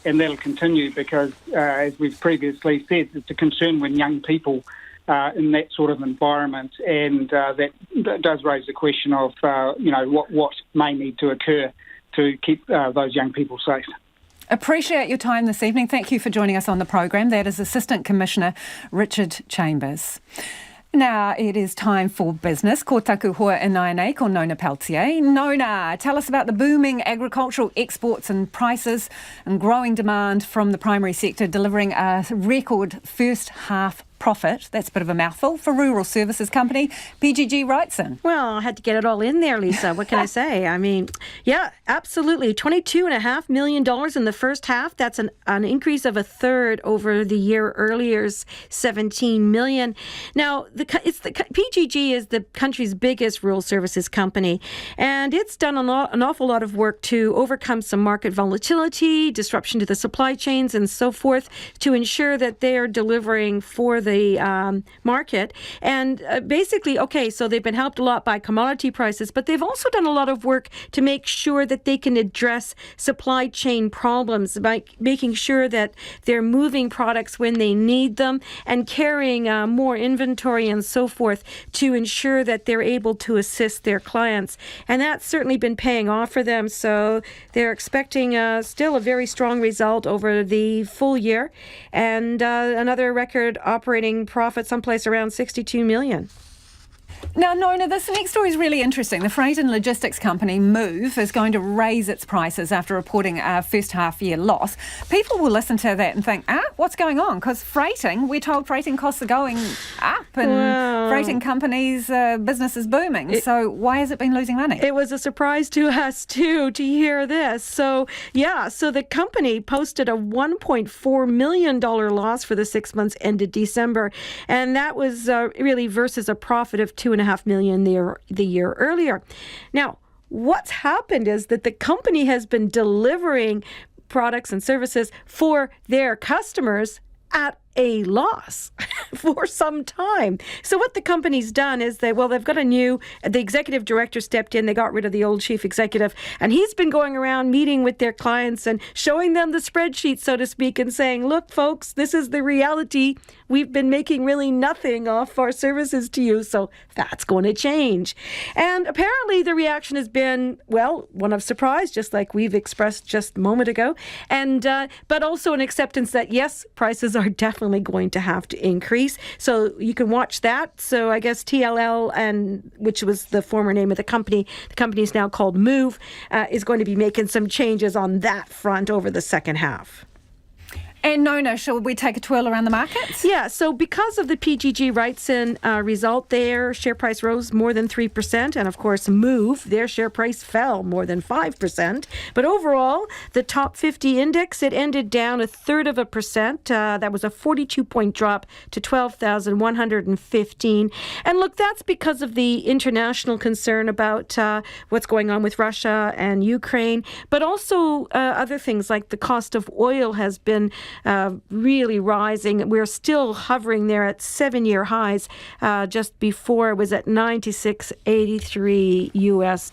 that'll continue because, as we've previously said, it's a concern when young people in that sort of environment, and that does raise the question of what may need to occur to keep those young people safe. Appreciate your time this evening. Thank you for joining us on the program. That is Assistant Commissioner Richard Chambers. Now it is time for business. Ko taku hoa inainei ko Nona Peltier. Nona, tell us about the booming agricultural exports and prices and growing demand from the primary sector, delivering a record first half profit, that's a bit of a mouthful, for rural services company PGG Wrightson. Well, I had to get it all in there, Lisa. What can I say? I mean, yeah, absolutely. $22.5 million in the first half. That's an increase of a third over the year earlier's $17 million. Now, PGG is the country's biggest rural services company, and it's done an awful lot of work to overcome some market volatility, disruption to the supply chains, and so forth, to ensure that they are delivering for the market. And basically, so they've been helped a lot by commodity prices, but they've also done a lot of work to make sure that they can address supply chain problems by making sure that they're moving products when they need them and carrying more inventory and so forth to ensure that they're able to assist their clients. And that's certainly been paying off for them. So they're expecting still a very strong result over the full year, and another record operating profit someplace around $62 million. Now, Nona, this next story is really interesting. The freight and logistics company Move is going to raise its prices after reporting a first half year loss. People will listen to that and think, what's going on? Because we're told freighting costs are going up and freighting companies' business is booming. So why has it been losing money? It was a surprise to us too to hear this. So the company posted a $1.4 million loss for the 6 months ended December. And that was really versus a profit of $2.5 million the year earlier. Now, what's happened is that the company has been delivering products and services for their customers at a loss for some time. So what the company's done is they've got the executive director stepped in, they got rid of the old chief executive, and he's been going around meeting with their clients and showing them the spreadsheet, so to speak, and saying, look, folks, this is the reality. we've been making really nothing off our services to you, so that's going to change. And apparently the reaction has been, well, one of surprise, just like we've expressed just a moment ago, and but also an acceptance that, yes, prices are definitely going to have to increase. So you can watch that. So I guess TLL, and which was the former name of the company is now called Move, is going to be making some changes on that front over the second half. And Nona, shall we take a twirl around the markets? Yeah, so because of the PGG Wrightson result, their share price rose more than 3%. And of course, Move, their share price fell more than 5%. But overall, the top 50 index, it ended down 0.33%. That was a 42-point drop to 12,115. And look, that's because of the international concern about what's going on with Russia and Ukraine, but also other things like the cost of oil has been really rising. We're still hovering there at 7-year highs. Just before it was at $96.83 US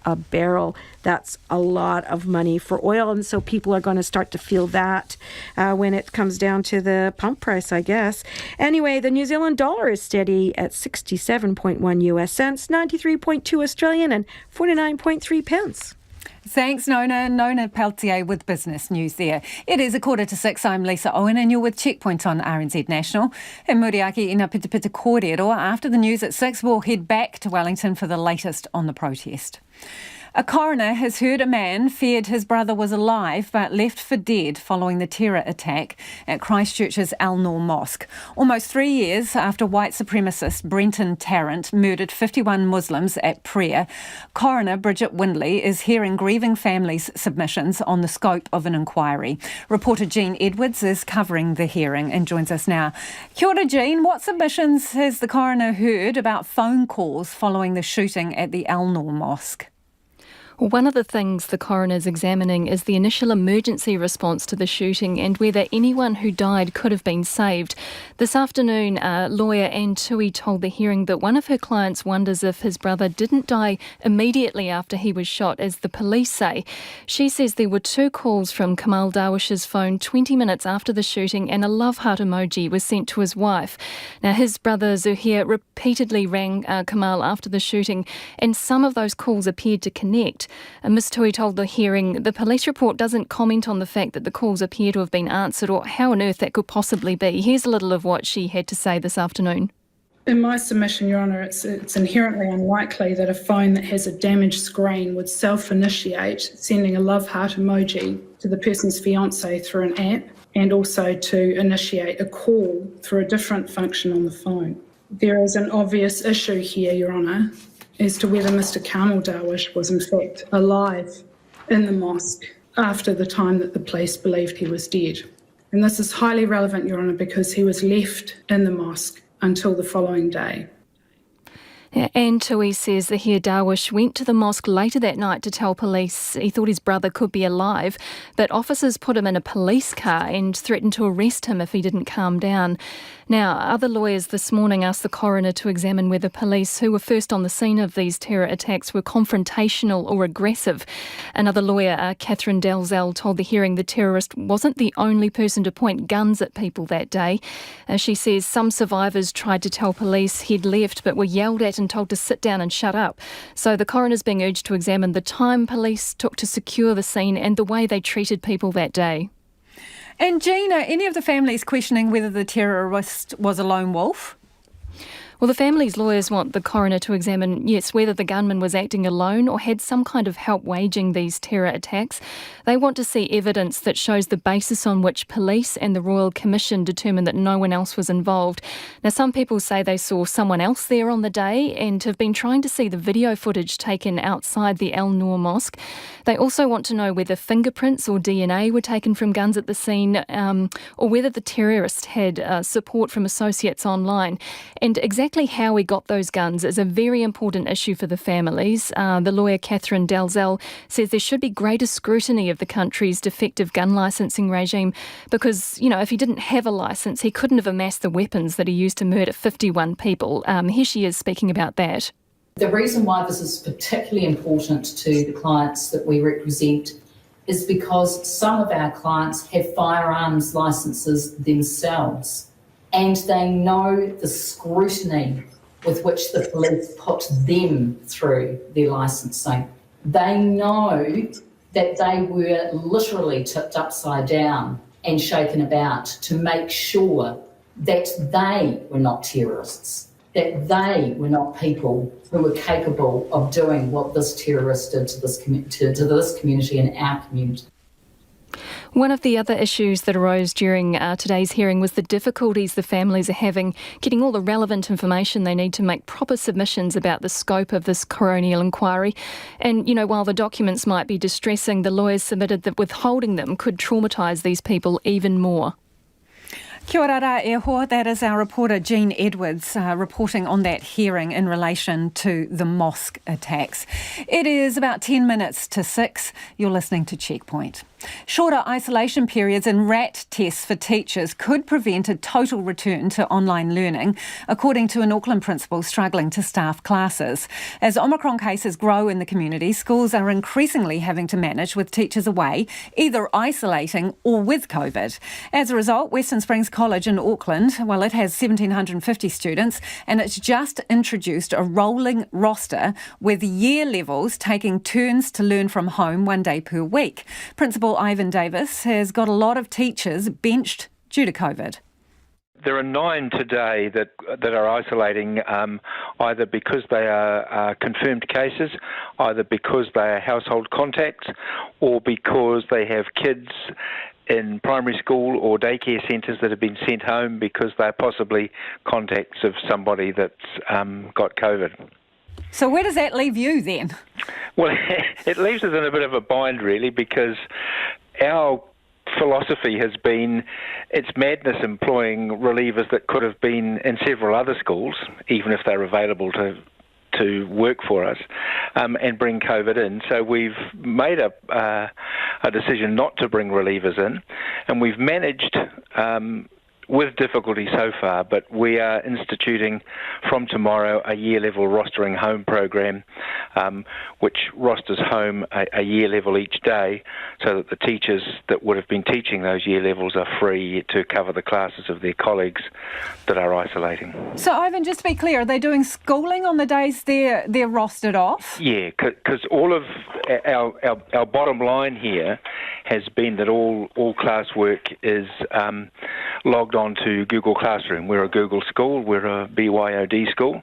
a barrel. That's a lot of money for oil, and so people are going to start to feel that when it comes down to the pump price, I guess. Anyway, the New Zealand dollar is steady at 67.1 US cents, 93.2 Australian, and 49.3 pence. Thanks, Nona. Nona Peltier with Business News there. It is 5:45. I'm Lisa Owen and you're with Checkpoint on RNZ National. In Muriaki, ina pita pita kōrero. After the news at 6, we'll head back to Wellington for the latest on the protest. A coroner has heard a man feared his brother was alive but left for dead following the terror attack at Christchurch's Al-Noor Mosque. Almost 3 years after white supremacist Brenton Tarrant murdered 51 Muslims at prayer, Coroner Bridget Windley is hearing grieving families' submissions on the scope of an inquiry. Reporter Jean Edwards is covering the hearing and joins us now. Kia ora, Jean. What submissions has the coroner heard about phone calls following the shooting at the Al-Noor Mosque? Well, one of the things the coroner is examining is the initial emergency response to the shooting and whether anyone who died could have been saved. This afternoon, lawyer Anne Tui told the hearing that one of her clients wonders if his brother didn't die immediately after he was shot, as the police say. She says there were 2 calls from Kamal Darwish's phone 20 minutes after the shooting, and a love heart emoji was sent to his wife. Now, his brother Zuhair repeatedly rang Kamal after the shooting, and some of those calls appeared to connect. Ms Tui told the hearing the police report doesn't comment on the fact that the calls appear to have been answered or how on earth that could possibly be. Here's a little of what she had to say this afternoon. In my submission, Your Honour, it's inherently unlikely that a phone that has a damaged screen would self-initiate sending a love heart emoji to the person's fiancé through an app, and also to initiate a call through a different function on the phone. There is an obvious issue here, Your Honour, as to whether Mr. Kamal Darwish was in fact alive in the mosque after the time that the police believed he was dead. And this is highly relevant, Your Honour, because he was left in the mosque until the following day. Anne Tui says Zuhair Darwish went to the mosque later that night to tell police he thought his brother could be alive, but officers put him in a police car and threatened to arrest him if he didn't calm down. Now, other lawyers this morning asked the coroner to examine whether police who were first on the scene of these terror attacks were confrontational or aggressive. Another lawyer, Catherine Dalzell, told the hearing the terrorist wasn't the only person to point guns at people that day. She says some survivors tried to tell police he'd left but were yelled at and told to sit down and shut up. So the coroner's being urged to examine the time police took to secure the scene and the way they treated people that day. And Gina, any of the families questioning whether the terrorist was a lone wolf? Well, the family's lawyers want the coroner to examine, yes, whether the gunman was acting alone or had some kind of help waging these terror attacks. They want to see evidence that shows the basis on which police and the Royal Commission determined that no one else was involved. Now, some people say they saw someone else there on the day and have been trying to see the video footage taken outside the Al-Noor Mosque. They also want to know whether fingerprints or DNA were taken from guns at the scene, or whether the terrorist had support from associates online. And exactly how he got those guns is a very important issue for the families. The lawyer Catherine Dalzell says there should be greater scrutiny of the country's defective gun licensing regime because, you know, if he didn't have a licence, he couldn't have amassed the weapons that he used to murder 51 people. Here she is speaking about that. The reason why this is particularly important to the clients that we represent is because some of our clients have firearms licences themselves. and they know the scrutiny with which the police put them through their licensing. They know that they were literally tipped upside down and shaken about to make sure that they were not terrorists, that they were not people who were capable of doing what this terrorist did to this community and our community. One of the other issues that arose during today's hearing was the difficulties the families are having getting all the relevant information they need to make proper submissions about the scope of this coronial inquiry. And, while the documents might be distressing, the lawyers submitted that withholding them could traumatise these people even more. Kia ora e hoa, that is our reporter Jean Edwards reporting on that hearing in relation to the Mosque attacks. It is about 10 minutes to 6. You're listening to Checkpoint. Shorter isolation periods and RAT tests for teachers could prevent a total return to online learning, according to an Auckland principal struggling to staff classes. As Omicron cases grow in the community, schools are increasingly having to manage with teachers away, either isolating or with COVID. As a result, Western Springs College in Auckland, it has 1,750 students, and it's just introduced a rolling roster with year levels taking turns to learn from home 1 day per week. Principal Ivan Davis has got a lot of teachers benched due to COVID. There are 9 today that are isolating, either because they are confirmed cases, either because they are household contacts, or because they have kids in primary school or daycare centres that have been sent home because they're possibly contacts of somebody that's got COVID. So where does that leave you then? Well, it leaves us in a bit of a bind, really, because our philosophy has been it's madness employing relievers that could have been in several other schools, even if they're available to work for us, and bring COVID in. So we've made a decision not to bring relievers in, and we've managed with difficulty so far, but we are instituting from tomorrow a year level rostering home program, which rosters home a year level each day, so that the teachers that would have been teaching those year levels are free to cover the classes of their colleagues that are isolating. So Ivan, just to be clear, are they doing schooling on the days they're rostered off? Yeah, because all of our bottom line here has been that all classwork is logged on to Google Classroom. We're a Google school, we're a BYOD school,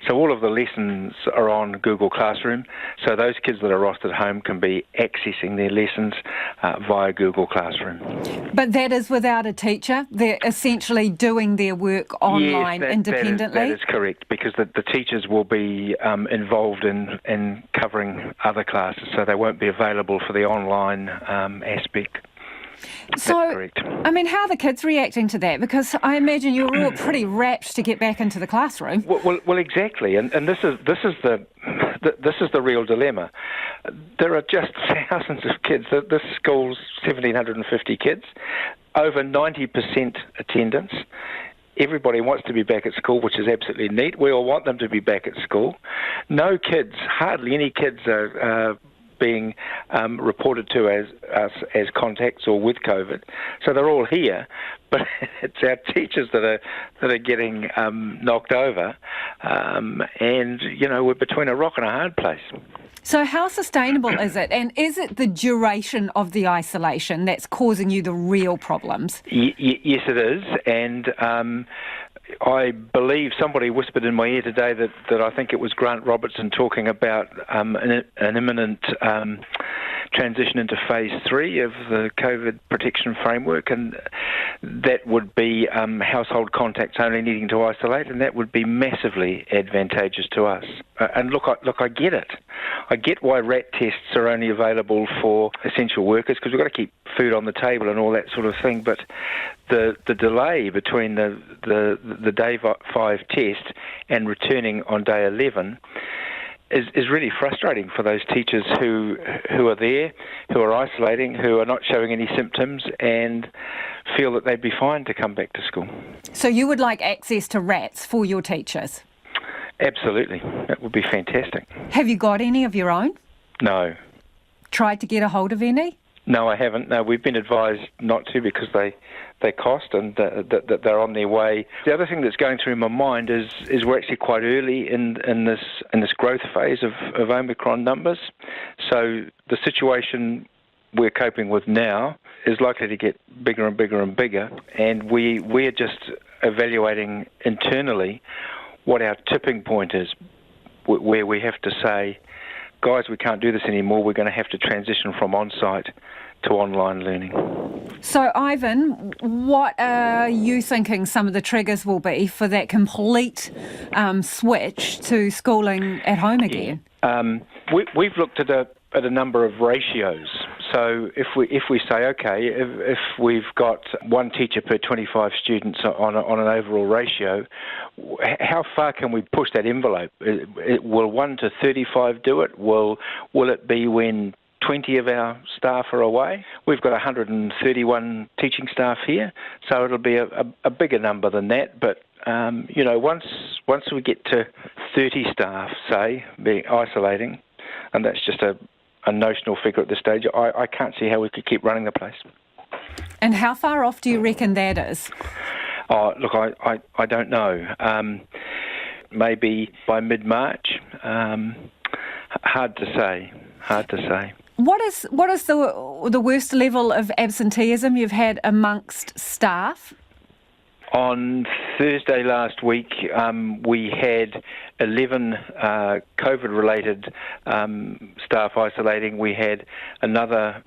so all of the lessons are on Google Classroom, so those kids that are rostered home can be accessing their lessons via Google Classroom. But that is without a teacher? They're essentially doing their work online independently? That is correct, because the teachers will be involved in covering other classes, so they won't be available for the online aspect. So, I mean, how are the kids reacting to that? Because I imagine you're all pretty rapt to get back into the classroom. Well, exactly, and this is the real dilemma. There are just thousands of kids. This school's 1,750 kids, over 90% attendance. Everybody wants to be back at school, which is absolutely neat. We all want them to be back at school. No kids, hardly any kids are being reported to as contacts or with COVID, so they're all here. But it's our teachers that are getting knocked over, and we're between a rock and a hard place. So how sustainable is it? And is it the duration of the isolation that's causing you the real problems? Yes, it is. And I believe somebody whispered in my ear today that I think it was Grant Robertson talking about an imminent transition into phase 3 of the COVID protection framework, and that would be household contacts only needing to isolate, and that would be massively advantageous to us. And look, I get it. I get why RAT tests are only available for essential workers, because we've got to keep food on the table and all that sort of thing. But the delay between the day 5 test and returning on day 11 is really frustrating for those teachers who are there, who are isolating, who are not showing any symptoms, and feel that they'd be fine to come back to school. So you would like access to RATs for your teachers? Absolutely. That would be fantastic. Have you got any of your own? No. Tried to get a hold of any? No, I haven't. No, we've been advised not to because they cost and that they're on their way. The other thing that's going through my mind is we're actually quite early in this growth phase of Omicron numbers. So the situation we're coping with now is likely to get bigger and bigger and bigger, and we're just evaluating internally what our tipping point is, where we have to say, guys, we can't do this anymore, we're going to have to transition from on-site to online learning. So, Ivan, what are you thinking some of the triggers will be for that complete switch to schooling at home again? We've looked at a number of ratios. So if we say, okay, if we've got one teacher per 25 students on an overall ratio, how far can we push that envelope? Will 1 to 35 do it? Will it be when 20 of our staff are away? We've got 131 teaching staff here, so it'll be a bigger number than that. But once we get to 30 staff, say, being isolating, and that's just a notional figure at this stage, I can't see how we could keep running the place. And how far off do you reckon that is? Oh, look, I don't know. Maybe by mid-March. Hard to say. What is the worst level of absenteeism you've had amongst staff? On Thursday last week, we had 11 COVID-related staff isolating. We had another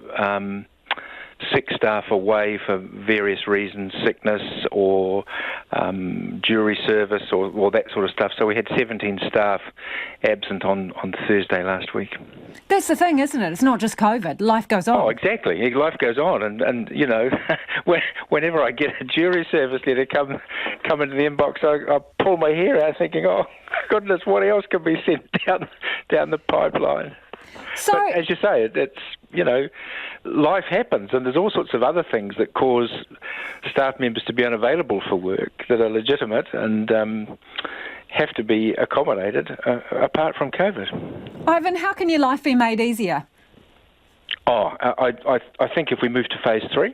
6 staff away for various reasons, sickness or jury service or that sort of stuff. So we had 17 staff absent on Thursday last week. That's the thing, isn't it? It's not just COVID. Life goes on. Oh, exactly. Life goes on. And you know, whenever I get a jury service letter come into the inbox, I pull my hair out thinking, oh, goodness, what else can be sent down the pipeline? So, but as you say, it's, you know, life happens, and there's all sorts of other things that cause staff members to be unavailable for work that are legitimate and have to be accommodated apart from COVID. Ivan, how can your life be made easier? Oh, I think if we move to phase 3,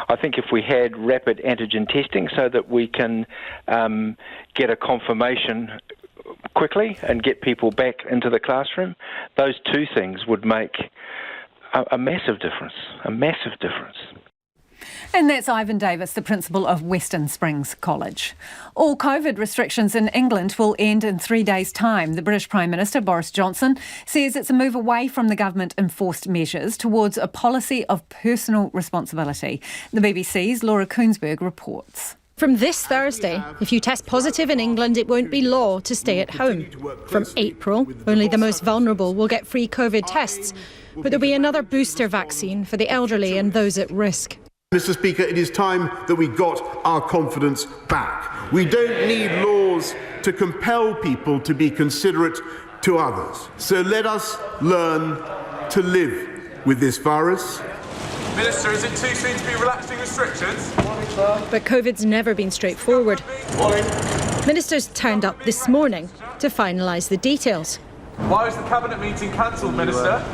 I think if we had rapid antigen testing so that we can get a confirmation quickly and get people back into the classroom, those two things would make a massive difference, And that's Ivan Davis, the principal of Western Springs College. All COVID restrictions in England will end in 3 days' time. The British Prime Minister, Boris Johnson, says it's a move away from the government-enforced measures towards a policy of personal responsibility. The BBC's Laura Koonsberg reports. From this Thursday, if you test positive in England, it won't be law to stay at home. From April, only the most vulnerable will get free COVID tests, but there'll be another booster vaccine for the elderly and those at risk. Mr. Speaker, it is time that we got our confidence back. We don't need laws to compel people to be considerate to others. So let us learn to live with this virus. Minister, is it too soon to be relaxing restrictions? But COVID's never been straightforward. Ministers turned up this morning to finalise the details. Why was the Cabinet meeting cancelled, Minister?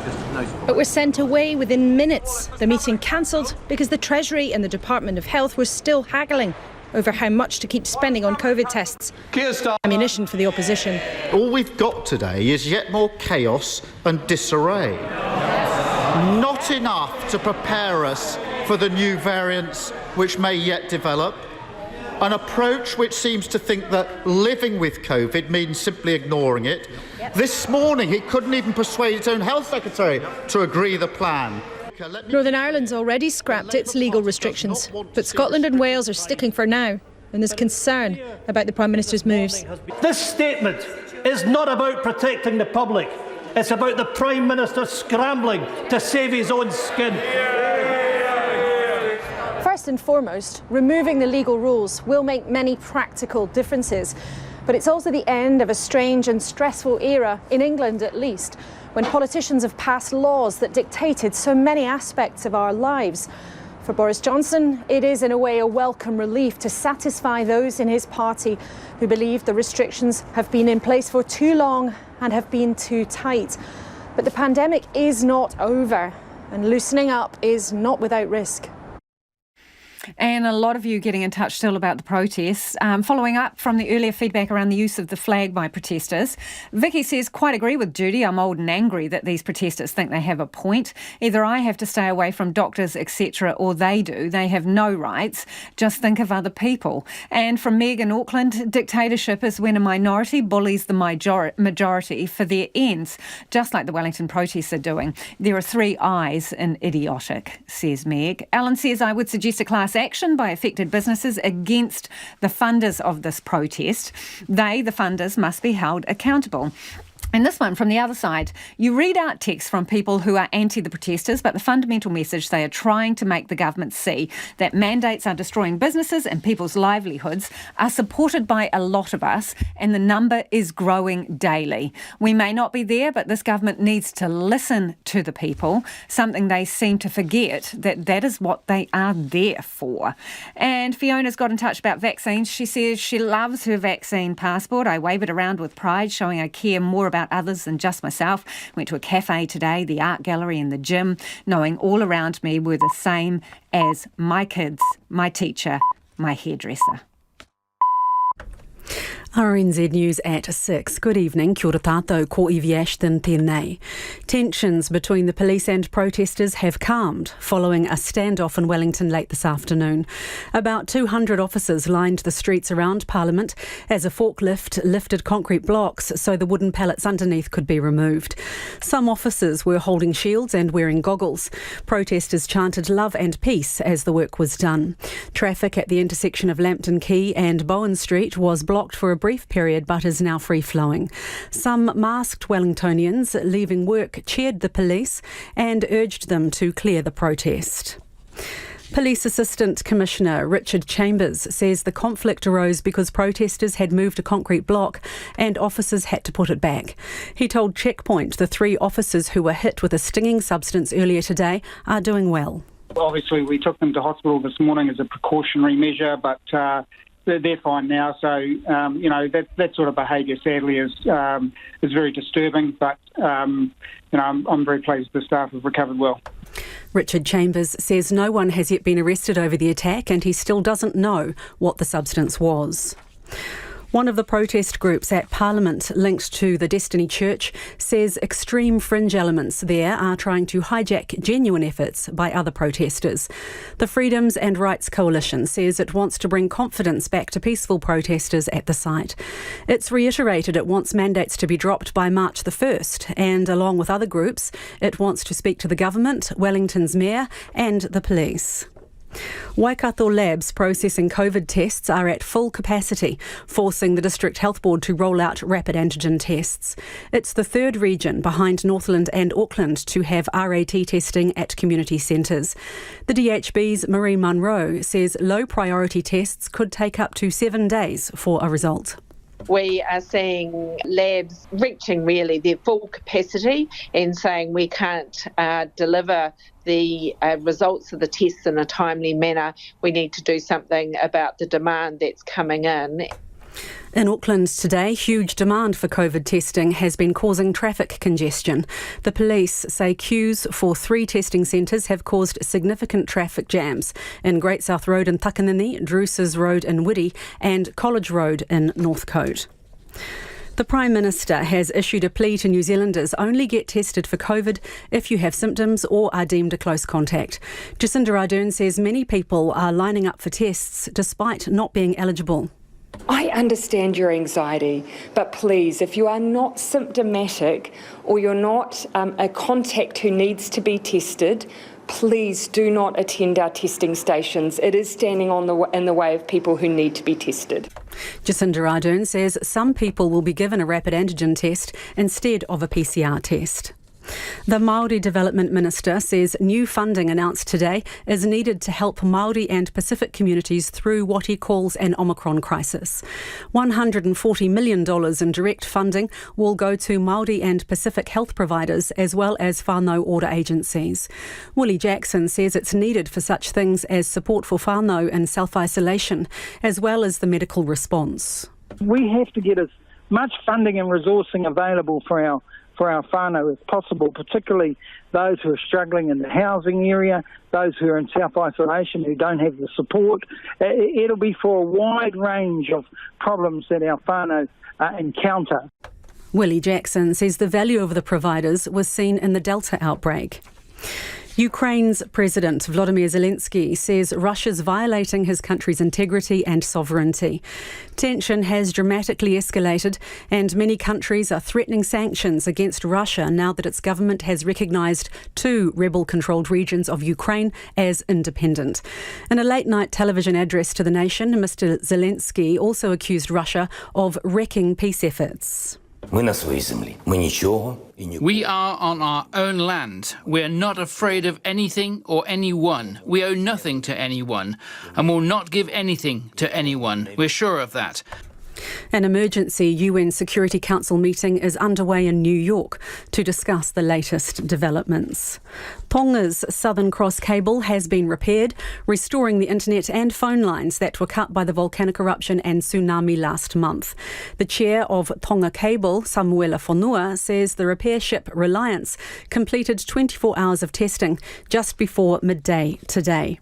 But were sent away within minutes. The meeting cancelled because the Treasury and the Department of Health were still haggling over how much to keep spending on COVID tests. Ammunition for the opposition. All we've got today is yet more chaos and disarray. Not enough to prepare us for the new variants which may yet develop. An approach which seems to think that living with COVID means simply ignoring it. This morning, it couldn't even persuade its own health secretary to agree the plan. Northern Ireland's already scrapped its legal restrictions, but Scotland and Wales are sticking for now, and there's concern about the Prime Minister's moves. This statement is not about protecting the public. It's about the Prime Minister scrambling to save his own skin. First and foremost, removing the legal rules will make many practical differences. But it's also the end of a strange and stressful era, in England at least, when politicians have passed laws that dictated so many aspects of our lives. For Boris Johnson, it is in a way a welcome relief to satisfy those in his party who believe the restrictions have been in place for too long and have been too tight. But the pandemic is not over. and loosening up is not without risk. And a lot of you getting in touch still about the protests. Following up from the earlier feedback around the use of the flag by protesters, Vicky says, quite agree with Judy. I'm old and angry that these protesters think they have a point. Either I have to stay away from doctors, etc., or they do. They have no rights. Just think of other people. And from Meg in Auckland, dictatorship is when a minority bullies the majority for their ends, just like the Wellington protests are doing. There are 3 I's in idiotic, says Meg. Alan says, I would suggest a class action by affected businesses against the funders of this protest. They, the funders, must be held accountable. And this one from the other side, you read out texts from people who are anti the protesters, but the fundamental message they are trying to make the government see that mandates are destroying businesses and people's livelihoods are supported by a lot of us, and the number is growing daily. We may not be there, but this government needs to listen to the people, something they seem to forget that is what they are there for. And Fiona's got in touch about vaccines. She says she loves her vaccine passport. I wave it around with pride, showing I care more about others than just myself. Went to a cafe today, the art gallery and the gym, knowing all around me were the same as my kids, my teacher, my hairdresser. Rnz News at 6. Good evening. Kia ora tātou, ko Iwi Ashton tēnei. Tensions between the police and protesters have calmed following a standoff in Wellington late this afternoon. About 200 officers lined the streets around Parliament as a forklift lifted concrete blocks so the wooden pallets underneath could be removed. Some officers were holding shields and wearing goggles. Protesters chanted love and peace as the work was done. Traffic at the intersection of Lambton Quay and Bowen Street was blocked for a brief period but is now free-flowing. Some masked Wellingtonians leaving work cheered the police and urged them to clear the protest. Police Assistant Commissioner Richard Chambers says the conflict arose because protesters had moved a concrete block and officers had to put it back. He told Checkpoint the 3 officers who were hit with a stinging substance earlier today are doing well. Obviously, we took them to hospital this morning as a precautionary measure, but they're fine now. So, that sort of behaviour, sadly, is very disturbing. But, I'm very pleased the staff have recovered well. Richard Chambers says no one has yet been arrested over the attack and he still doesn't know what the substance was. One of the protest groups at Parliament linked to the Destiny Church says extreme fringe elements there are trying to hijack genuine efforts by other protesters. The Freedoms and Rights Coalition says it wants to bring confidence back to peaceful protesters at the site. It's reiterated it wants mandates to be dropped by March the 1st, and along with other groups, it wants to speak to the government, Wellington's mayor and the police. Waikato labs processing COVID tests are at full capacity, forcing the District Health Board to roll out rapid antigen tests. It's the 3rd region behind Northland and Auckland to have RAT testing at community centres. The DHB's Marie Munro says low priority tests could take up to 7 days for a result. We are seeing labs reaching really their full capacity and saying we can't deliver the results of the tests in a timely manner. We need to do something about the demand that's coming in. In Auckland today, huge demand for COVID testing has been causing traffic congestion. The police say queues for 3 testing centres have caused significant traffic jams in Great South Road in Takanini, Druce's Road in Whitty and College Road in Northcote. The Prime Minister has issued a plea to New Zealanders only get tested for COVID if you have symptoms or are deemed a close contact. Jacinda Ardern says many people are lining up for tests despite not being eligible. I understand your anxiety, but please, if you are not symptomatic or you're not a contact who needs to be tested, please do not attend our testing stations. It is standing in the way of people who need to be tested. Jacinda Ardern says some people will be given a rapid antigen test instead of a PCR test. The Māori Development Minister says new funding announced today is needed to help Māori and Pacific communities through what he calls an Omicron crisis. $140 million in direct funding will go to Māori and Pacific health providers as well as whānau order agencies. Willie Jackson says it's needed for such things as support for whānau and self-isolation, as well as the medical response. We have to get as much funding and resourcing available for our for our whānau if possible, particularly those who are struggling in the housing area, those who are in self-isolation, who don't have the support. It'll be for a wide range of problems that our whānau encounter. Willie Jackson says the value of the providers was seen in the Delta outbreak. Ukraine's President Volodymyr Zelensky says Russia's violating his country's integrity and sovereignty. Tension has dramatically escalated and many countries are threatening sanctions against Russia now that its government has recognised 2 rebel-controlled regions of Ukraine as independent. In a late-night television address to the nation, Mr. Zelensky also accused Russia of wrecking peace efforts. We are on our own land. We are not afraid of anything or anyone. We owe nothing to anyone and will not give anything to anyone. We're sure of that. An emergency UN Security Council meeting is underway in New York to discuss the latest developments. Tonga's Southern Cross cable has been repaired, restoring the internet and phone lines that were cut by the volcanic eruption and tsunami last month. The chair of Tonga Cable, Samuela Fonua, says the repair ship Reliance completed 24 hours of testing just before midday today.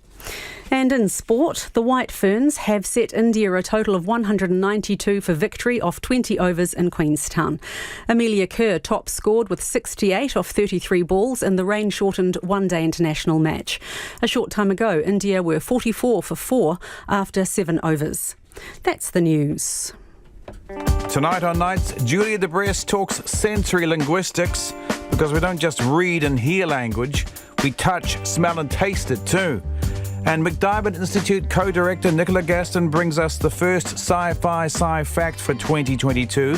And in sport, the White Ferns have set India a total of 192 for victory off 20 overs in Queenstown. Amelia Kerr top scored with 68 off 33 balls in the rain-shortened one-day international match. A short time ago, India were 44 for 4 after 7 overs. That's the news. Tonight on Nights, Julia de Brest talks sensory linguistics, because we don't just read and hear language, we touch, smell and taste it too. And McDiarmid Institute co-director Nicola Gaston brings us the first sci-fi sci-fact for 2022.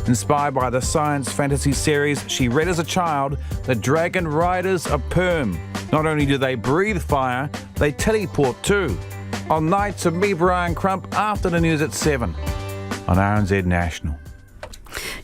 Inspired by the science fantasy series she read as a child, the Dragon Riders are perm. Not only do they breathe fire, they teleport too. On Nights of me, Brian Crump, after the news at 7 on RNZ National.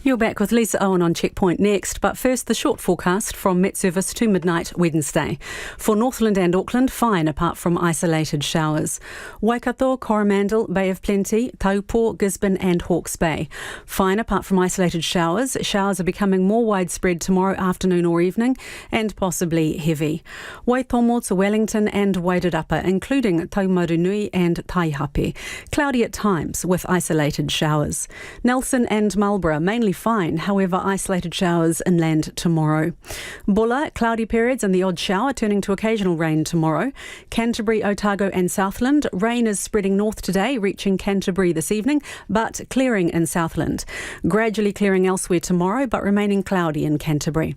You're back with Lisa Owen on Checkpoint next, but first the short forecast from Met Service to midnight Wednesday. For Northland and Auckland, fine apart from isolated showers. Waikato, Coromandel, Bay of Plenty, Taupo, Gisborne and Hawke's Bay. Fine apart from isolated showers. Showers are becoming more widespread tomorrow afternoon or evening and possibly heavy. Waitomo to Wellington and Wairarapa, including Taumarunui and Taihape. Cloudy at times with isolated showers. Nelson and Marlborough mainly fine, however isolated showers inland tomorrow. Bulla, cloudy periods and the odd shower turning to occasional rain tomorrow. Canterbury, Otago and Southland, rain is spreading north today, reaching Canterbury this evening, but clearing in Southland. Gradually clearing elsewhere tomorrow, but remaining cloudy in Canterbury.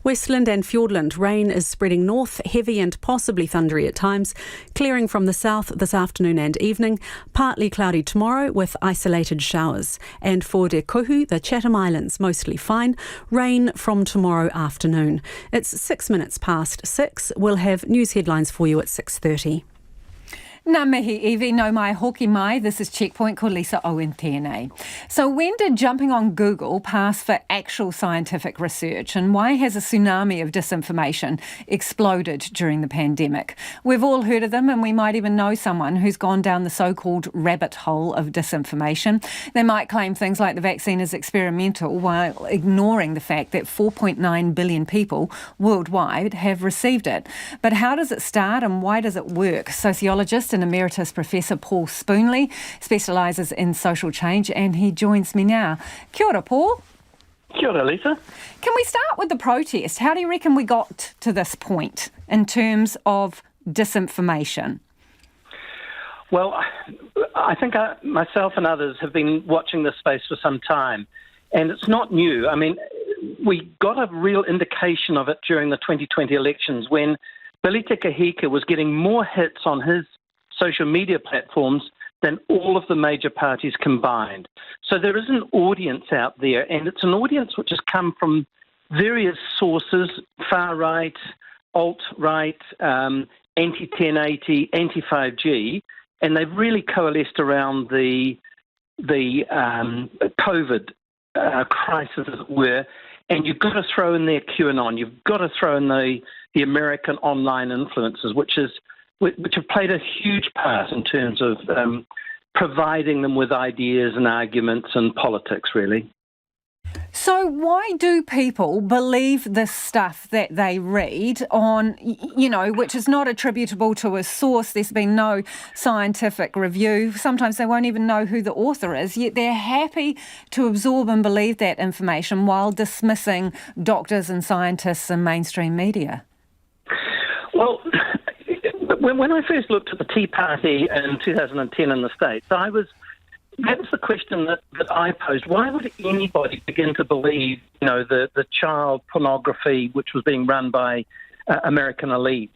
Westland and Fiordland, rain is spreading north, heavy and possibly thundery at times, clearing from the south this afternoon and evening, partly cloudy tomorrow with isolated showers. And for Te Kohu, the Chatham Islands, mostly fine, rain from tomorrow afternoon. It's 6 minutes past 6. We'll have news headlines for you at 6:30. Nā mihi iwi no mai hoki mai. This is Checkpoint ko Lisa Owen tēnei. So when did jumping on Google pass for actual scientific research, and why has a tsunami of disinformation exploded during the pandemic? We've all heard of them, and we might even know someone who's gone down the so-called rabbit hole of disinformation. They might claim things like the vaccine is experimental while ignoring the fact that 4.9 billion people worldwide have received it. But how does it start and why does it work? Sociologist and Emeritus Professor Paul Spoonley specialises in social change, and he joins me now. Kia ora, Paul. Kia ora, Lisa. Can we start with the protest? How do you reckon we got to this point in terms of disinformation? Well, I think myself and others have been watching this space for some time, and it's not new. I mean, we got a real indication of it during the 2020 elections when Billy Te Kahika was getting more hits on his social media platforms than all of the major parties combined. So there is an audience out there, and it's an audience which has come from various sources, far-right, alt-right, anti-1080, anti-5G, and they've really coalesced around the COVID crisis, as it were, and you've got to throw in there QAnon, you've got to throw in the American online influencers, which have played a huge part in terms of providing them with ideas and arguments and politics, really. So why do people believe this stuff that they read on, which is not attributable to a source? There's been no scientific review. Sometimes they won't even know who the author is, yet they're happy to absorb and believe that information while dismissing doctors and scientists and mainstream media. Well, when I first looked at the Tea Party in 2010 in the States, that was the question that I posed. Why would anybody begin to believe, the child pornography which was being run by American elites?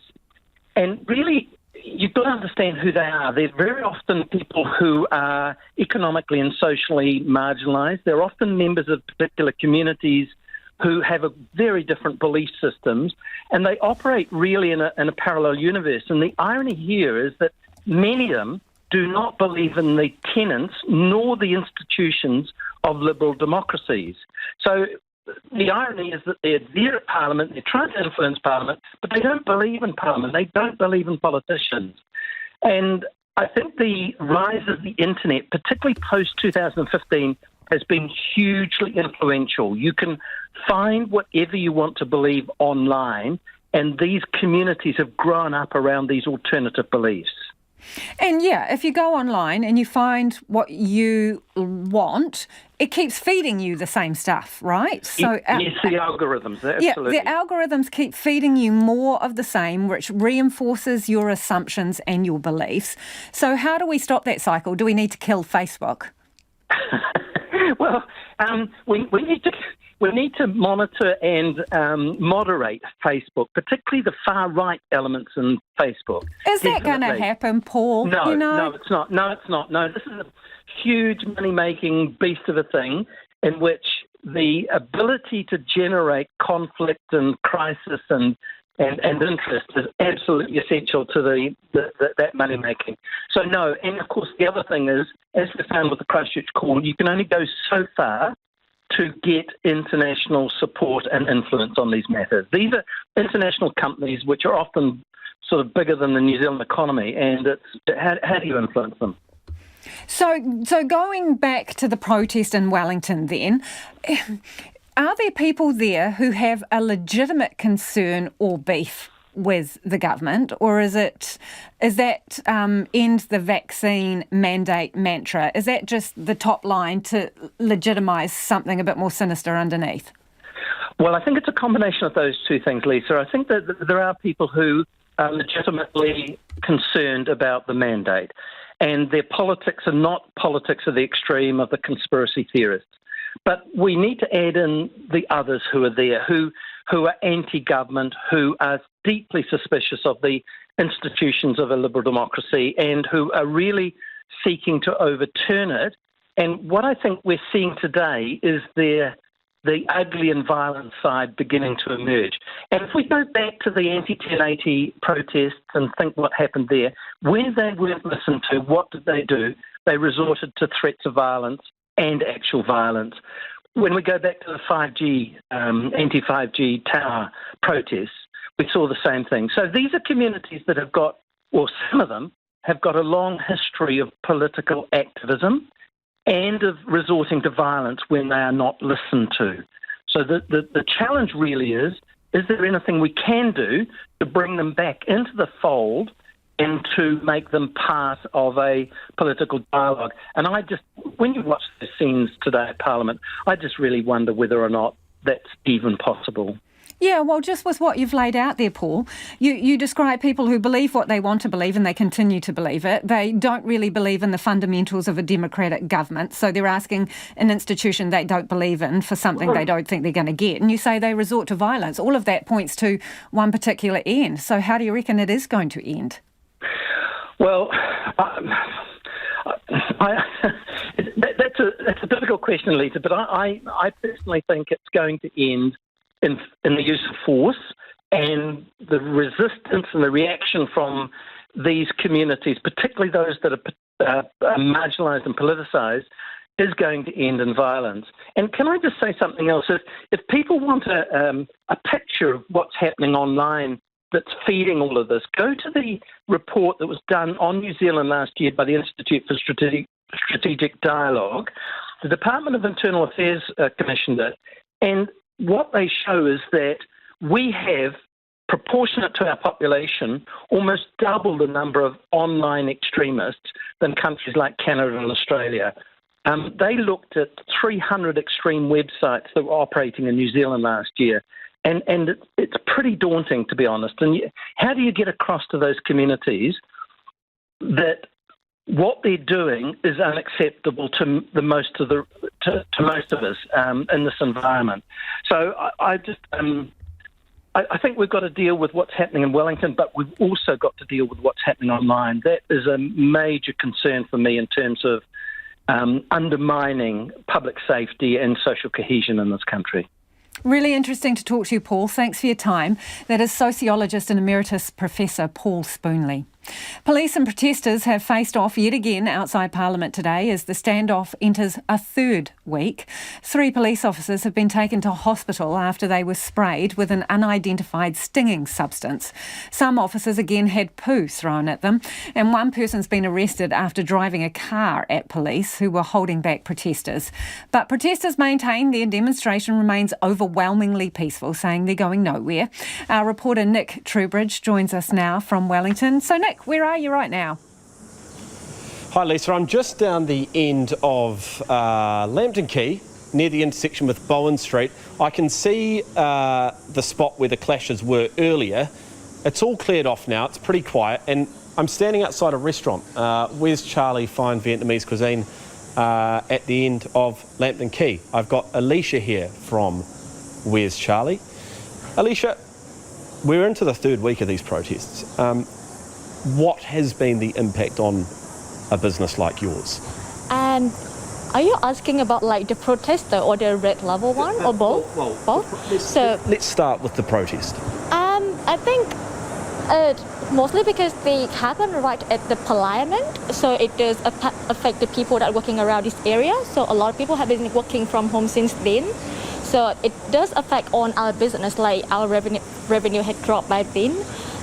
And really, you've got to understand who they are. They're very often people who are economically and socially marginalised. They're often members of particular communities who have a very different belief systems, and they operate really in a parallel universe. And the irony here is that many of them do not believe in the tenets nor the institutions of liberal democracies. So the irony is that they're there at Parliament, they're trying to influence Parliament, but they don't believe in Parliament, they don't believe in politicians. And I think the rise of the internet, particularly post-2015, has been hugely influential. You can find whatever you want to believe online, and these communities have grown up around these alternative beliefs. And if you go online and you find what you want, it keeps feeding you the same stuff, right? So yes, the algorithms, absolutely. Yeah, the algorithms keep feeding you more of the same, which reinforces your assumptions and your beliefs. So how do we stop that cycle? Do we need to kill Facebook? Well, we need to monitor and moderate Facebook, particularly the far-right elements in Facebook. Is that going to happen, Paul? No, no, it's not. No, it's not. No, this is a huge money-making beast of a thing in which the ability to generate conflict and crisis and interest is absolutely essential to that money making. So no, and of course the other thing is, as we found with the Christchurch call, you can only go so far to get international support and influence on these matters. These are international companies which are often sort of bigger than the New Zealand economy, and how do you influence them? So going back to the protest in Wellington then, are there people there who have a legitimate concern or beef with the government, or is that end the vaccine mandate mantra? Is that just the top line to legitimise something a bit more sinister underneath? Well, I think it's a combination of those two things, Lisa. I think that there are people who are legitimately concerned about the mandate, and their politics are not politics of the extreme of the conspiracy theorists. But we need to add in the others who are there, who are anti-government, who are deeply suspicious of the institutions of a liberal democracy and who are really seeking to overturn it. And what I think we're seeing today is the ugly and violent side beginning to emerge. And if we go back to the anti-1080 protests and think what happened there, when they weren't listened to, what did they do? They resorted to threats of violence and actual violence. When we go back to the 5G, anti-5G tower protests, we saw the same thing. So these are communities that have got, or some of them, have got a long history of political activism and of resorting to violence when they are not listened to. So the challenge really is there anything we can do to bring them back into the fold and to make them part of a political dialogue? And when you watch the scenes today at Parliament, I just really wonder whether or not that's even possible. Yeah, well, just with what you've laid out there, Paul, you describe people who believe what they want to believe and they continue to believe it. They don't really believe in the fundamentals of a democratic government, so they're asking an institution they don't believe in for something they don't think they're going to get. And you say they resort to violence. All of that points to one particular end. So how do you reckon it is going to end? Well, that's a difficult question, Lisa, but I personally think it's going to end in the use of force, and the resistance and the reaction from these communities, particularly those that are marginalised and politicised, is going to end in violence. And can I just say something else? If people want a picture of what's happening online that's feeding all of this, go to the report that was done on New Zealand last year by the Institute for Strategic Dialogue. The Department of Internal Affairs commissioned it, and what they show is that we have, proportionate to our population, almost double the number of online extremists than countries like Canada and Australia. They looked at 300 extreme websites that were operating in New Zealand last year, and it's pretty daunting, to be honest. And how do you get across to those communities that what they're doing is unacceptable to most of us in this environment? So I think we've got to deal with what's happening in Wellington, but we've also got to deal with what's happening online. That is a major concern for me in terms of undermining public safety and social cohesion in this country. Really interesting to talk to you, Paul. Thanks for your time. That is sociologist and emeritus Professor Paul Spoonley. Police and protesters have faced off yet again outside Parliament today as the standoff enters a third week. 3 police officers have been taken to hospital after they were sprayed with an unidentified stinging substance. Some officers again had poo thrown at them, and one person's been arrested after driving a car at police who were holding back protesters. But protesters maintain their demonstration remains overwhelmingly peaceful, saying they're going nowhere. Our reporter Nick Trubridge joins us now from Wellington. So Nick, where are you right now? Hi Lisa, I'm just down the end of Lambton Quay, near the intersection with Bowen Street. I can see the spot where the clashes were earlier. It's all cleared off now, it's pretty quiet, and I'm standing outside a restaurant, Where's Charlie Fine Vietnamese Cuisine, at the end of Lambton Quay. I've got Alicia here from Where's Charlie. Alicia, we're into the third week of these protests. What has been the impact on a business like yours? Are you asking about like the protester or the red level one or both? Well, both. Let's start with the protest. I think mostly because they happen right at the Parliament, so it does affect the people that are working around this area. So a lot of people have been working from home since then. So it does affect on our business, like our revenue had dropped by then,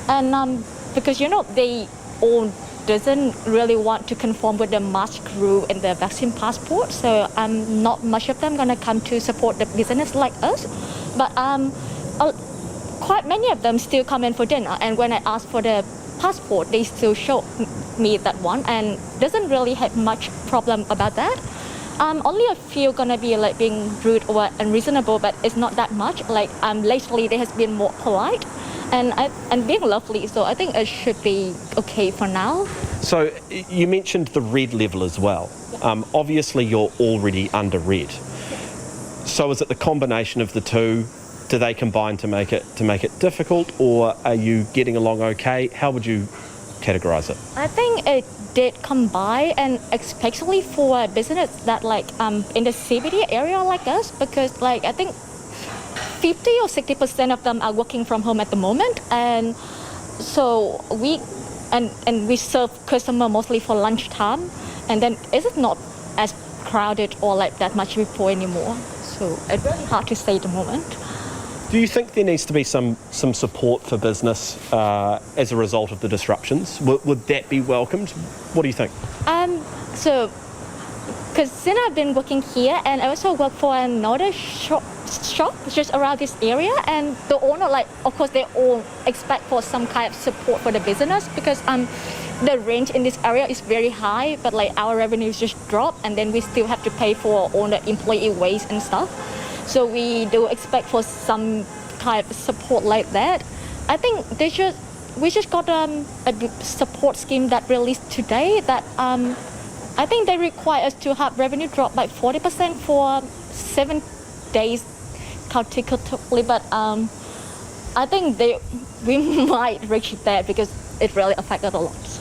and because they all doesn't really want to conform with the mask rule and the vaccine passport, so not much of them gonna come to support the business like us. But quite many of them still come in for dinner, and when I ask for the passport, they still show me that one, and doesn't really have much problem about that. Only a few gonna be like being rude or unreasonable, but it's not that much. Like lately, they has been more polite and being lovely. So I think it should be okay for now. So you mentioned the red level as well. Obviously, you're already under red. So is it the combination of the two? Do they combine to make it difficult, or are you getting along okay? How would you categorise it? I think it did combine, and especially for a business that like in the CBD area like us, because like I think 50 or 60% of them are working from home at the moment, and so we serve customer mostly for lunchtime, and then it's not as crowded or like that much before anymore. So it's really hard to say at the moment. Do you think there needs to be some support for business as a result of the disruptions? Would that be welcomed? What do you think? So, because since I've been working here, and I also work for another shop just around this area, and the owner, like, of course, they all expect for some kind of support for the business, because the rent in this area is very high, but like our revenues just drop, and then we still have to pay for all the employee wage and stuff. So we do expect for some kind of support like that. I think we just got a support scheme that released today that I think they require us to have revenue drop by 40% for 7 days consecutively. But I think we might reach that because it really affected a lot.